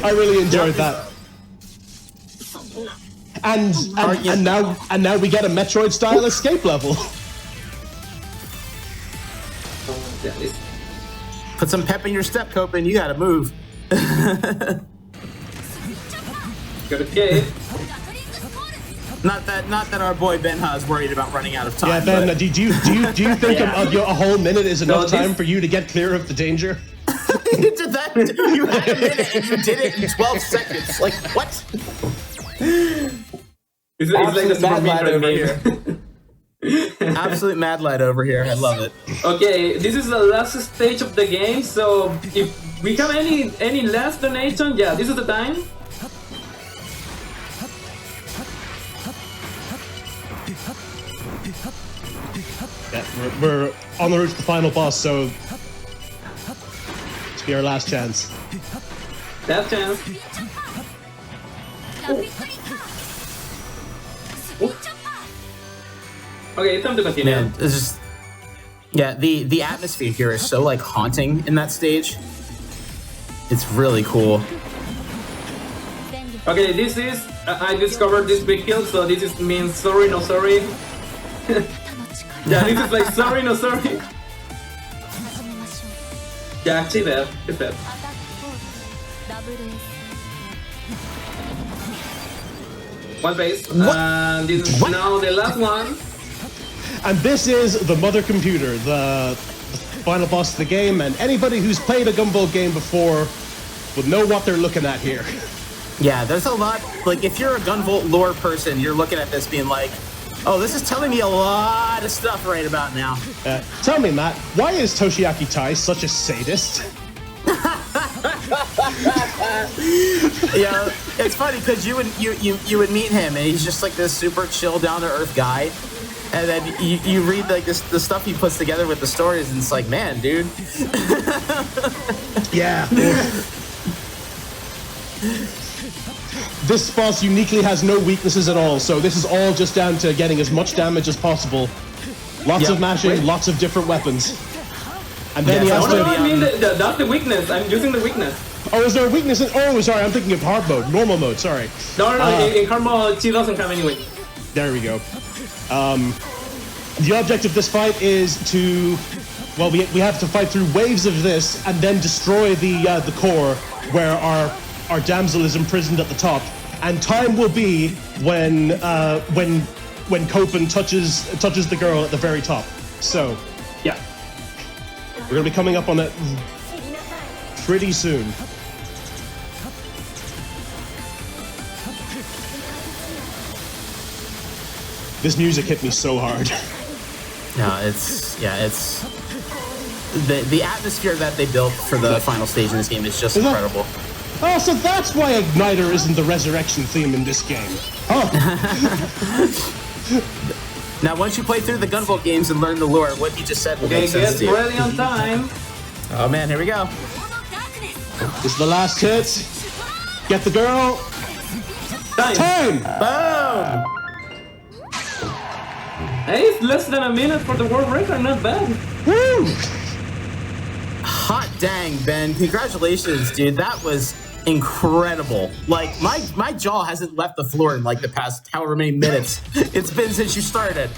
I really enjoyed that. And now we get a Metroid style escape level. Put some pep in your step, Copen. You gotta move. Okay. Not that our boy Benja is worried about running out of time. Yeah, Ben, do you think a whole minute is enough time for you to get clear of the danger? You did that. You had a minute and you did it in 12 seconds. Like what? It's like the Super Meat over here. Absolute mad light over here. I love it. Okay, this is the last stage of the game, so if we have any last donation, yeah, this is the time. Yeah, we're on the route to the final boss, so it's be our last chance. Last chance. Okay, it's time to continue. Man, it's just the atmosphere here is so like haunting in that stage. It's really cool. Okay, this is I discovered this big kill, so this is means sorry no sorry. Yeah, this is like sorry no sorry. Yeah, actually that. It's that. One base. And this is now the last one. And this is the mother computer, the final boss of the game, and anybody who's played a Gunvolt game before will know what they're looking at here. Yeah, there's a lot. Like, if you're a Gunvolt lore person, you're looking at this being like, oh, this is telling me a lot of stuff right about now. Tell me, Matt, why is Toshiaki Tai such a sadist? Yeah, it's funny because you would meet him and he's just like this super chill, down to earth guy, and then you read like the stuff he puts together with the stories, and it's like, man, dude. Yeah. This boss uniquely has no weaknesses at all, so this is all just down to getting as much damage as possible. Lots of mashing, lots of different weapons. And then he has to... No, I mean, that's the weakness. I'm using the weakness. Oh, is there a weakness in... Oh, sorry, I'm thinking of hard mode, normal mode, sorry. No, in hard mode, she doesn't have any weakness. There we go. The object of this fight is to... Well, we have to fight through waves of this and then destroy the core where our damsel is imprisoned at the top. And time will be when Copen touches the girl at the very top. So, yeah. We're going to be coming up on it pretty soon. This music hit me so hard. No, it's the atmosphere that they built for the final stage in this game is just incredible. Oh, so that's why Igniter isn't the resurrection theme in this game. Oh. Now, once you play through the Gunvolt games and learn the lore, what you just said will make sense to you. Get ready on time. Oh man, here we go. This is the last hit. Get the girl. Time! Boom! Hey, it's less than a minute for the world record, not bad. Woo! Hot dang, Ben. Congratulations, dude. That was incredible. Like, my jaw hasn't left the floor in like the past however many minutes it's been since you started.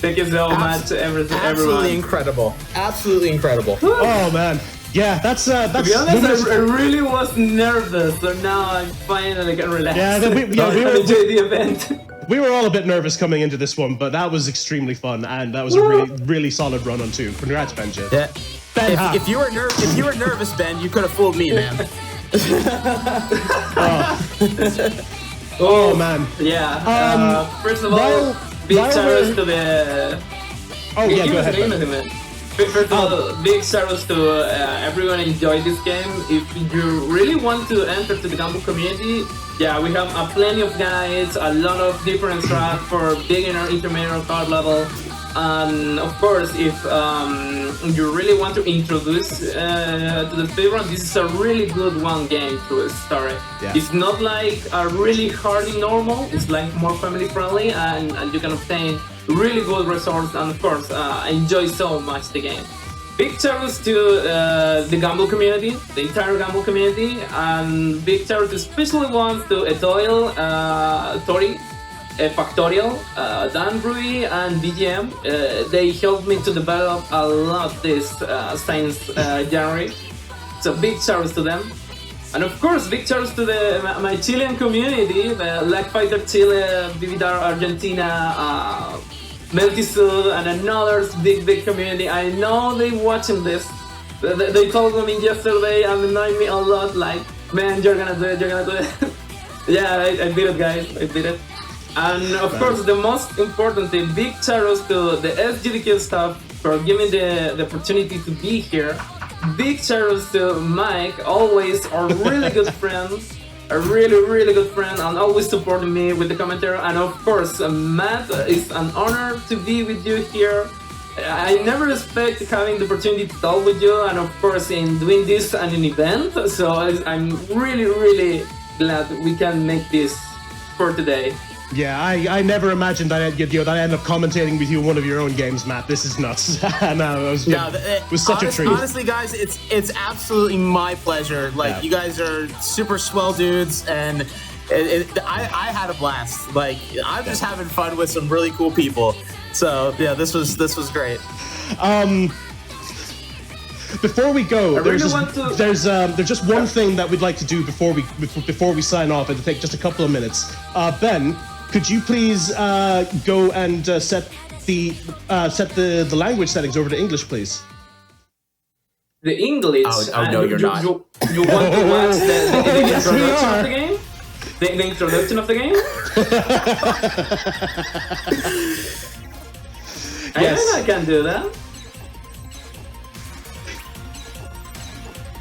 Thank you so much, everyone. Absolutely incredible. Absolutely incredible. Oh man. Yeah, that's To be honest, I really was nervous, so now I'm finally getting relaxed. Yeah, I enjoyed the event. We were all a bit nervous coming into this one, but that was extremely fun, and that was a really solid run on two. Congrats, Benja. Yeah. If you were nervous, Ben, you could have fooled me, man. Oh man. Yeah. First of all, big shoutouts to the. Oh yeah, go ahead. First of all, big shoutouts to everyone enjoyed this game. If you really want to enter to the Gunvolt community, yeah, we have plenty of guides, a lot of different strats for beginner, intermediate, card level. And of course, if you really want to introduce to the speedrun, this is a really good one game to start. Yeah. It's not like a really hard in normal. It's like more family friendly, and you can obtain really good results. And of course, I enjoy so much the game. Big shoutouts to the Gunvolt community, the entire Gunvolt community, and big shoutouts especially ones to Etoile, Tori, Factorial, Dan Rui, and BGM. They helped me to develop a lot this since January. So big shoutouts to them. And of course, big shoutouts to my Chilean community, the Black Fighter Chile, Vividar Argentina, Meltisul, and another big community. I know they watching this. They told me yesterday and annoyed me a lot, like, man, you're gonna do it. Yeah, I did it, guys, I did it. And of course, the most important thing, big shoutouts to the SGDQ staff for giving me the opportunity to be here. Big shoutouts to Mike, always our really good friend, a really good friend, and always supporting me with the commentary. And of course, Matt, it's an honor to be with you here. I never expect having the opportunity to talk with you, and of course, in doing this at an event. So I'm really glad we can make this for today. Yeah, I never imagined that I'd end up commentating with you in one of your own games, Matt. This is nuts. No, it was such a treat. Honestly, guys, it's absolutely my pleasure. Like, you guys are super swell dudes, and I had a blast. Like, I'm just having fun with some really cool people. So yeah, this was great. Before we go, there's just one thing that we'd like to do before we sign off. It'll take just a couple of minutes. Ben, could you please go and set the language settings over to English, please? The English? Oh no, you're not. You want to watch the Yes, we introduction are. of the game? The introduction of the game? Yes. I can do that.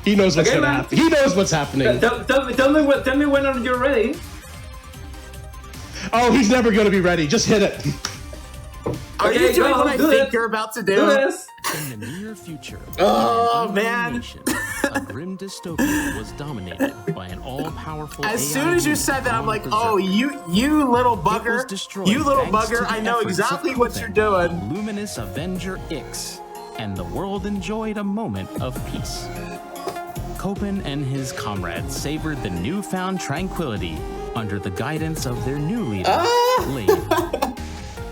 He knows what's Okay, gonna man. happen. He knows what's happening. Tell me when you're ready. Oh, he's never gonna be ready. Just hit it. Are Okay, you doing go, what I do think it. you're about to Do do? this. In the near future, Oh, an man. nation, a grim dystopia was dominated by an all-powerful As AI soon as you unit said that, I'm gone like, oh, berserk. you little It was bugger. destroyed You little thanks to bugger. the I know efforts exactly of what you're Copen, doing. Luminous Avenger X, and the world enjoyed a moment of peace. Copen and his comrades savored the newfound tranquility under the guidance of their new leader, Blade.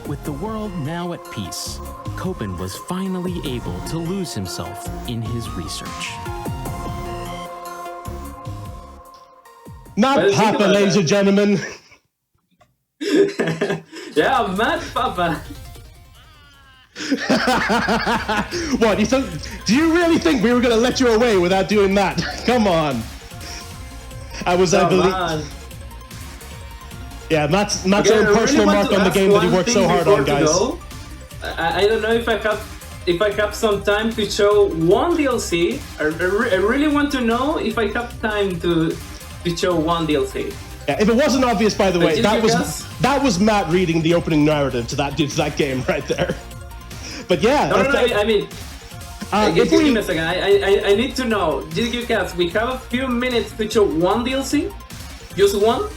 With the world now at peace, Copen was finally able to lose himself in his research. Not Well, think Papa, about ladies that. and gentlemen. Yeah, Matt Papa. What, do you really think we were gonna let you away without doing that? Come on. I Come believe. on. Yeah, Matt's Okay, I own really personal want mark to on the ask game that he one worked thing so hard before on, to guys. go. I don't know if I have some time to show one DLC. I really want to know if I have time to show one DLC. Yeah, if it wasn't obvious, by the way, did you guess? that was Matt reading the opening narrative to that game right there. But yeah, No, I mean, if give we, me a second. I need to know. GDQ Cats, we have a few minutes to show one DLC. Just one.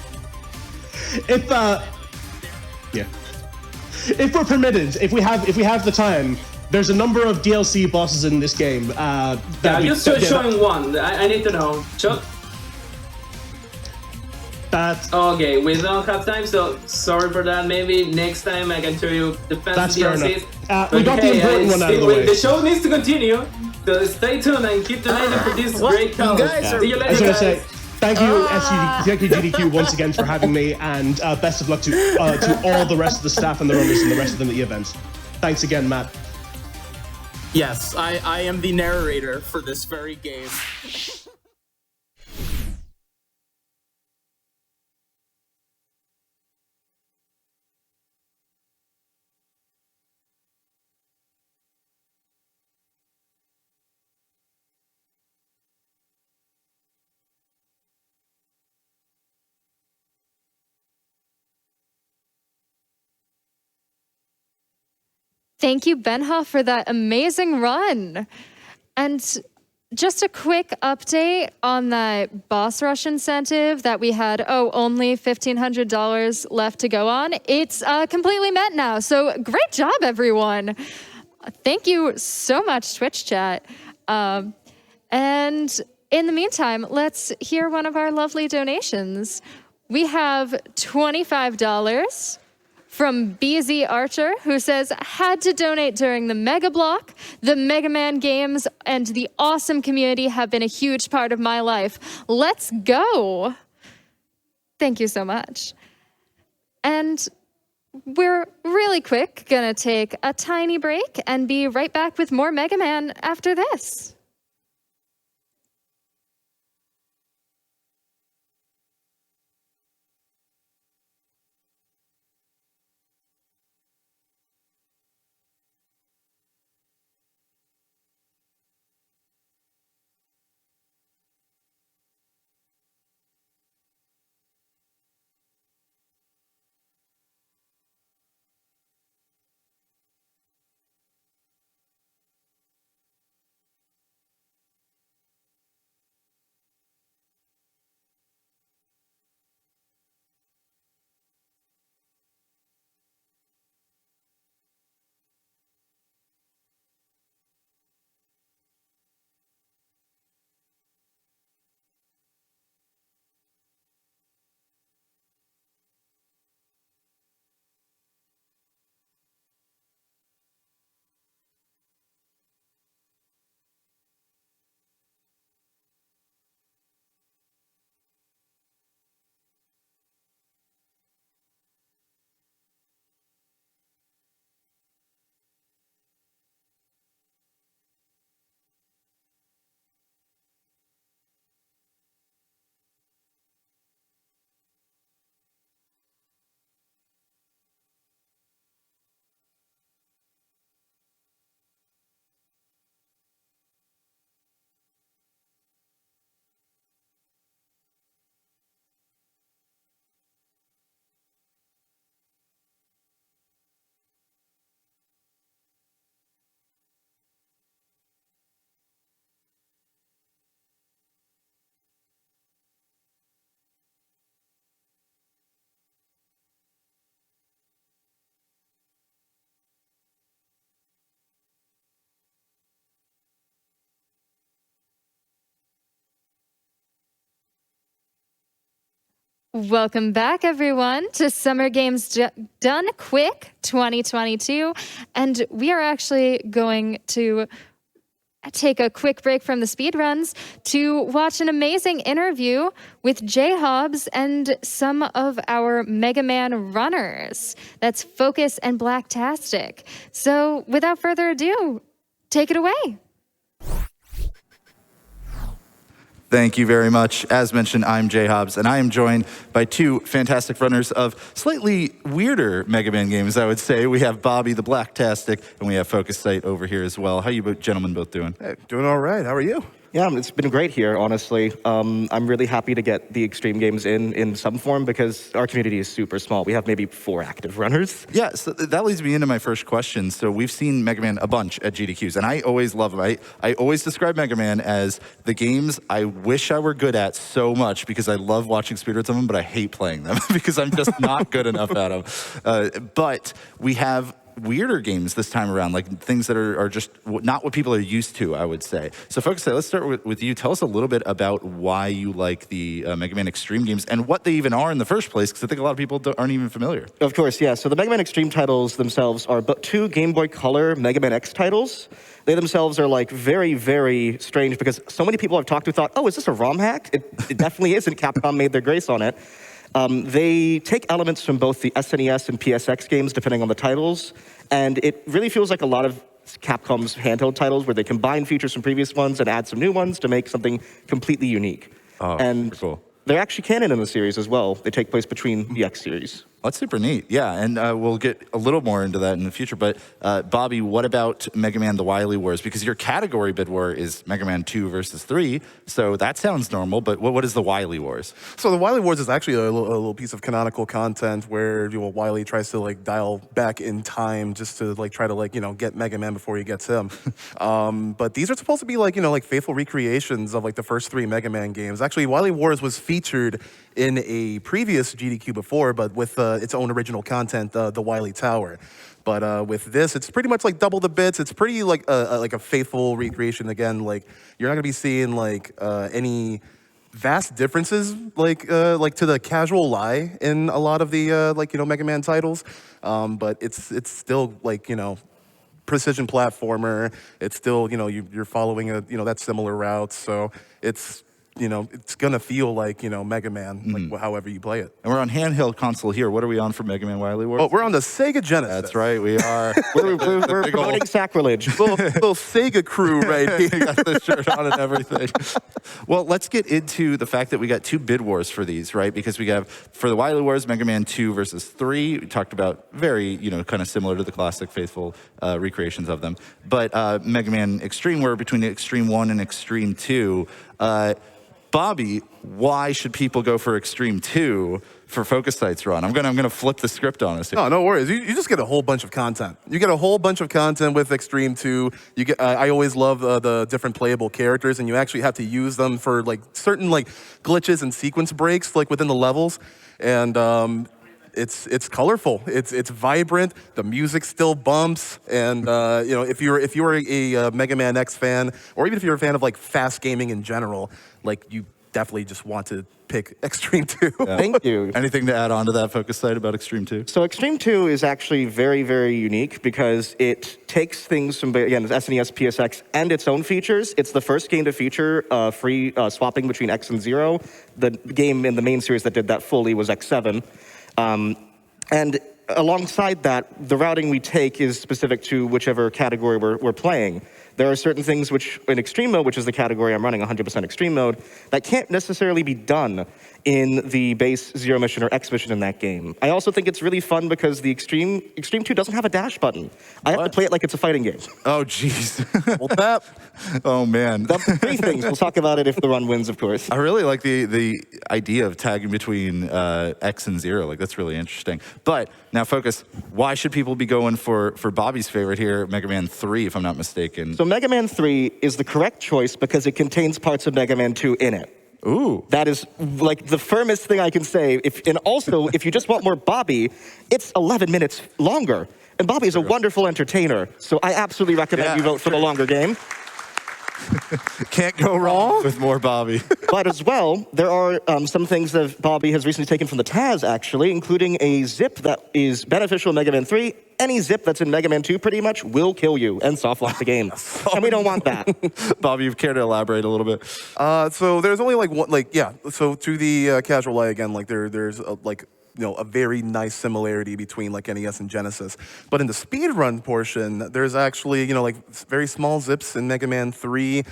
if we're permitted, if we have the time, there's a number of DLC bosses in this game. Showing one. I need to know. Okay, we don't have time, so sorry for that. Maybe next time I can show you the fancy That's fair DLCs. enough. We got the important one out of the way. The show needs to continue, so stay tuned and keep tuning for this great You call. guys are- See you I was later, gonna say, guys. thank you, GDQ, once again for having me, and best of luck to all the rest of the staff and the runners and the rest of them at the event. Thanks again, Matt. Yes, I am the narrator for this very game. Thank you, Benja, for that amazing run. And just a quick update on that boss rush incentive that we had, only $1,500 left to go on. It's completely met now, so great job, everyone. Thank you so much, Twitch chat. And in the meantime, let's hear one of our lovely donations. We have $25 from BZ Archer, who says, had to donate during the Mega Block. The Mega Man games and the awesome community have been a huge part of my life. Let's go. Thank you so much. And we're really quick gonna take a tiny break and be right back with more Mega Man after this. Welcome back, everyone, to Summer Games Done Quick 2022. And we are actually going to take a quick break from the speedruns to watch an amazing interview with Jay Hobbs and some of our Mega Man runners. That's Focus and Blacktastic. So without further ado, take it away. Thank you very much. As mentioned, I'm Jay Hobbs, and I am joined by two fantastic runners of slightly weirder Mega Man games, I would say. We have Bobby the Blacktastic, and we have Focussight over here as well. How you gentlemen both doing? Hey, doing all right. How are you? Yeah, it's been great here, honestly. I'm really happy to get the extreme games in some form because our community is super small. We have maybe 4 active runners. Yeah, so that leads me into my first question. So we've seen Mega Man a bunch at GDQs, and I always love them. I always describe Mega Man as the games I wish I were good at so much because I love watching speedruns of them, but I hate playing them because I'm just not good enough at them. But we have weirder games this time around, like things that are just not what people are used to, I would say. So Focussight, let's start with you. Tell us a little bit about why you like the Mega Man Extreme games and what they even are in the first place, because I think a lot of people aren't even familiar. Of course, yeah. So the Mega Man Extreme titles themselves are but 2 Game Boy Color Mega Man X titles. They themselves are like very, very strange because so many people I've talked to thought, oh, is this a ROM hack? It definitely isn't. Capcom made their grace on it. They take elements from both the SNES and PSX games, depending on the titles, and it really feels like a lot of Capcom's handheld titles where they combine features from previous ones and add some new ones to make something completely unique. Oh, and cool. They're actually canon in the series as well. They take place between the X series. That's super neat. Yeah, and we'll get a little more into that in the future. But Bobby, what about Mega Man: The Wily Wars? Because your category bid war is Mega Man 2 versus 3, so that sounds normal. But what is the Wily Wars? So the Wily Wars is actually a little piece of canonical content where Wily tries to like dial back in time just to like try to like get Mega Man before he gets him. But these are supposed to be like like faithful recreations of like the first 3 Mega Man games. Actually, Wily Wars was featured in a previous GDQ before, but with its own original content, the Wily Tower. But with this, it's pretty much like double the bits. It's pretty like a faithful recreation. Again, like you're not gonna be seeing like any vast differences like to the casual eye in a lot of the Mega Man titles. But it's still like precision platformer. It's still you're following that similar route. So it's it's gonna feel like Mega Man, like however you play it. And we're on handheld console here. What are we on for Mega Man Wily Wars? Oh, we're on the Sega Genesis. That's right, we are. We're promoting sacrilege. little Sega crew right here. You got the shirt on and everything. Well, let's get into the fact that we got 2 bid wars for these, right? Because we have, for the Wily Wars, Mega Man 2 versus 3. We talked about very, kind of similar to the classic faithful recreations of them. But Mega Man Extreme were between Extreme 1 and Extreme 2. Bobby, why should people go for Extreme 2 for Focussight's run? I'm gonna flip the script on us here. No worries. You just get a whole bunch of content. You get a whole bunch of content with Extreme 2. You get. I always love the different playable characters, and you actually have to use them for like certain like glitches and sequence breaks like within the levels, and it's colorful. It's vibrant. The music still bumps, and if you're a Mega Man X fan, or even if you're a fan of like fast gaming in general, like you definitely just want to pick Extreme 2. Yeah. Thank you. Anything to add on to that Focussight about Extreme 2? So Extreme 2 is actually very, very unique because it takes things from, again, SNES, PSX, and its own features. It's the first game to feature free swapping between X and 0. The game in the main series that did that fully was X7. And alongside that, the routing we take is specific to whichever category we're playing. There are certain things which, in Extreme Mode, which is the category I'm running, 100% Extreme Mode, that can't necessarily be done in the base 0 mission or X mission in that game. I also think it's really fun because the Extreme 2 doesn't have a dash button. I have to play it like it's a fighting game. Oh, jeez. Well, tap. Oh, man. 3 things. We'll talk about it if the run wins, of course. I really like the idea of tagging between X and 0. Like, that's really interesting. But now, Focus, why should people be going for Bobby's favorite here, Mega Man 3, if I'm not mistaken? So Mega Man 3 is the correct choice because it contains parts of Mega Man 2 in it. Ooh. That is like the firmest thing I can say. And also, if you just want more Bobby, it's 11 minutes longer. And Bobby is a wonderful entertainer. So I absolutely recommend you vote for the longer game. Can't go wrong with more Bobby. But as well, there are some things that Bobby has recently taken from the Taz, actually, including a zip that is beneficial in Mega Man 3. Any zip that's in Mega Man 2 pretty much will kill you and soft lock the game. And we don't want that. Bobby, you care to elaborate a little bit? So there's only like one, so to the casual eye again, like there's a very nice similarity between like NES and Genesis. But in the speedrun portion, there's actually, like very small zips in Mega Man 3.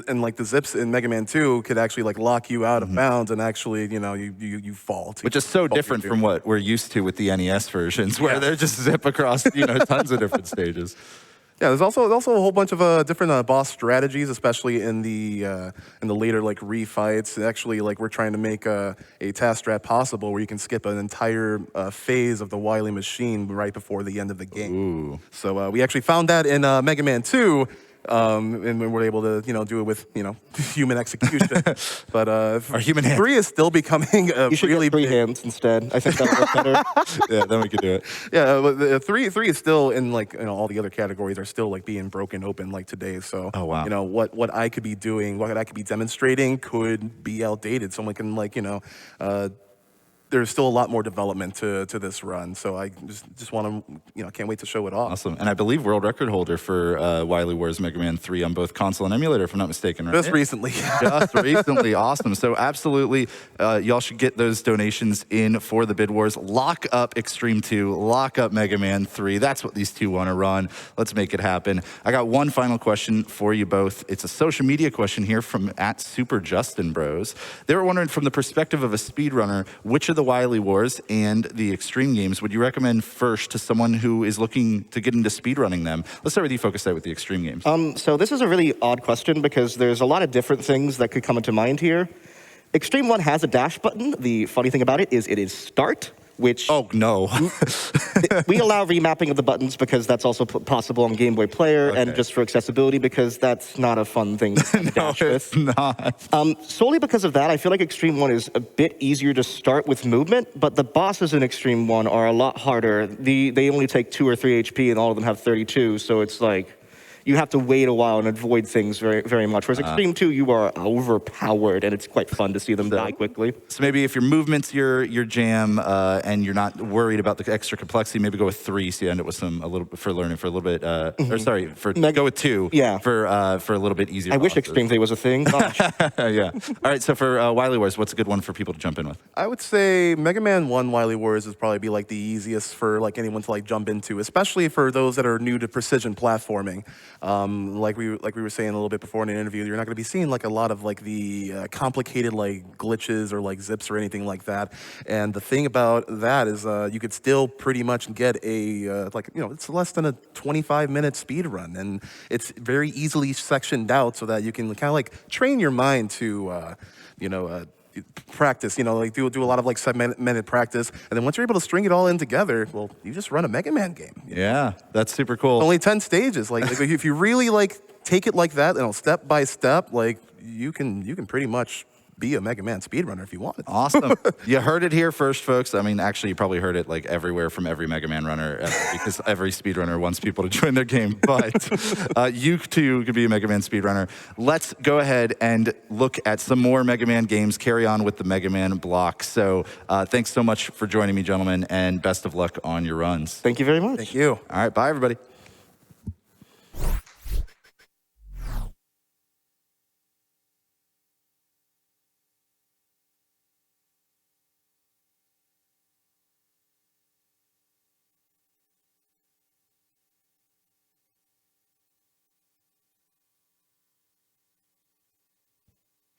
And like the zips in Mega Man 2 could actually like lock you out of bounds and actually, you fall. Which is so different from what we're used to with the NES versions, where they're just zip across, tons of different stages. Yeah, there's also a whole bunch of different boss strategies, especially in the later like refights. Actually, like we're trying to make a task strat possible where you can skip an entire phase of the Wily machine right before the end of the game. Ooh. So we actually found that in Mega Man 2. And we were able to, do it with, human execution. But our human hand. 3 is still becoming a You should really get 3 big... hands instead. I think that would work better. Yeah, then we could do it. Yeah, but the 3 is still in like all the other categories are still like being broken open like today. So oh, wow. What I could be doing, what I could be demonstrating could be outdated. Someone can like there's still a lot more development to this run. So I just want to, can't wait to show it off. Awesome. And I believe world record holder for Wily Wars Mega Man 3 on both console and emulator, if I'm not mistaken, right? Just recently. Just recently. Awesome. So absolutely, y'all should get those donations in for the bid wars. Lock up Extreme 2, lock up Mega Man 3. That's what these two want to run. Let's make it happen. I got one final question for you both. It's a social media question here from @SuperJustinBros. They were wondering, from the perspective of a speedrunner, which of the Wily Wars and the Extreme Games would you recommend first to someone who is looking to get into speedrunning them? Let's start with you, Focussight, with the Extreme Games. So this is a really odd question because there's a lot of different things that could come into mind here. Extreme 1 has a dash button. The funny thing about it is start, which... Oh, no. we allow remapping of the buttons because that's also possible on Game Boy Player, and just for accessibility because that's not a fun thing to dash with. It's not. Solely because of that, I feel like Extreme 1 is a bit easier to start with movement, but the bosses in Extreme 1 are a lot harder. They only take 2 or 3 HP, and all of them have 32, so it's like... you have to wait a while and avoid things very, very much. Whereas Extreme 2, you are overpowered, and it's quite fun to see them die quickly. So maybe if your movement's your jam, and you're not worried about the extra complexity, maybe go with 3, so you end up with some go with 2. Yeah. For a little bit easier. I wish Extreme 3 was a thing. Gosh. Yeah. All right. So for Wily Wars, what's a good one for people to jump in with? I would say Mega Man 1 Wily Wars is probably be like the easiest for like anyone to like jump into, especially for those that are new to precision platforming. Like we were saying a little bit before in an interview, you're not going to be seeing like a lot of like the complicated like glitches or like zips or anything like that. And the thing about that is you could still pretty much get a it's less than a 25-minute speed run, and it's very easily sectioned out so that you can kind of like train your mind to practice, like do a lot of like 7-minute practice, and then once you're able to string it all in together, well, you just run a Mega Man game. Yeah, that's super cool. Only 10 stages. Like if you really like take it like that, step by step, like you can pretty much be a Mega Man speedrunner if you want. Awesome. You heard it here first, folks. I mean, actually, you probably heard it like everywhere from every Mega Man runner because every speedrunner wants people to join their game. But you too could be a Mega Man speedrunner. Let's go ahead and look at some more Mega Man games, carry on with the Mega Man block. So thanks so much for joining me, gentlemen, and best of luck on your runs. Thank you very much. Thank you. All right, bye, everybody.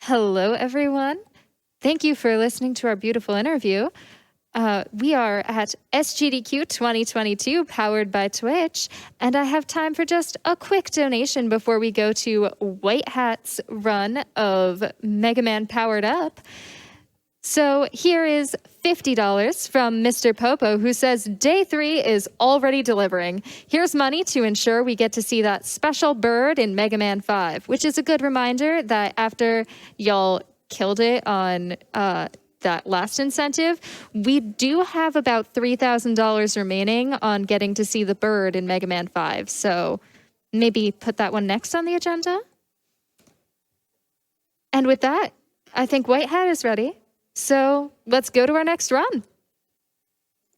Hello, everyone. Thank you for listening to our beautiful interview. We are at SGDQ 2022, powered by Twitch, and I have time for just a quick donation before we go to White Hat's run of Mega Man Powered Up. So here is $50 from Mr. Popo, who says, Day 3 is already delivering. Here's money to ensure we get to see that special bird in Mega Man 5, which is a good reminder that after y'all killed it on that last incentive, we do have about $3,000 remaining on getting to see the bird in Mega Man 5. So maybe put that one next on the agenda. And with that, I think White Hat is ready. So let's go to our next run.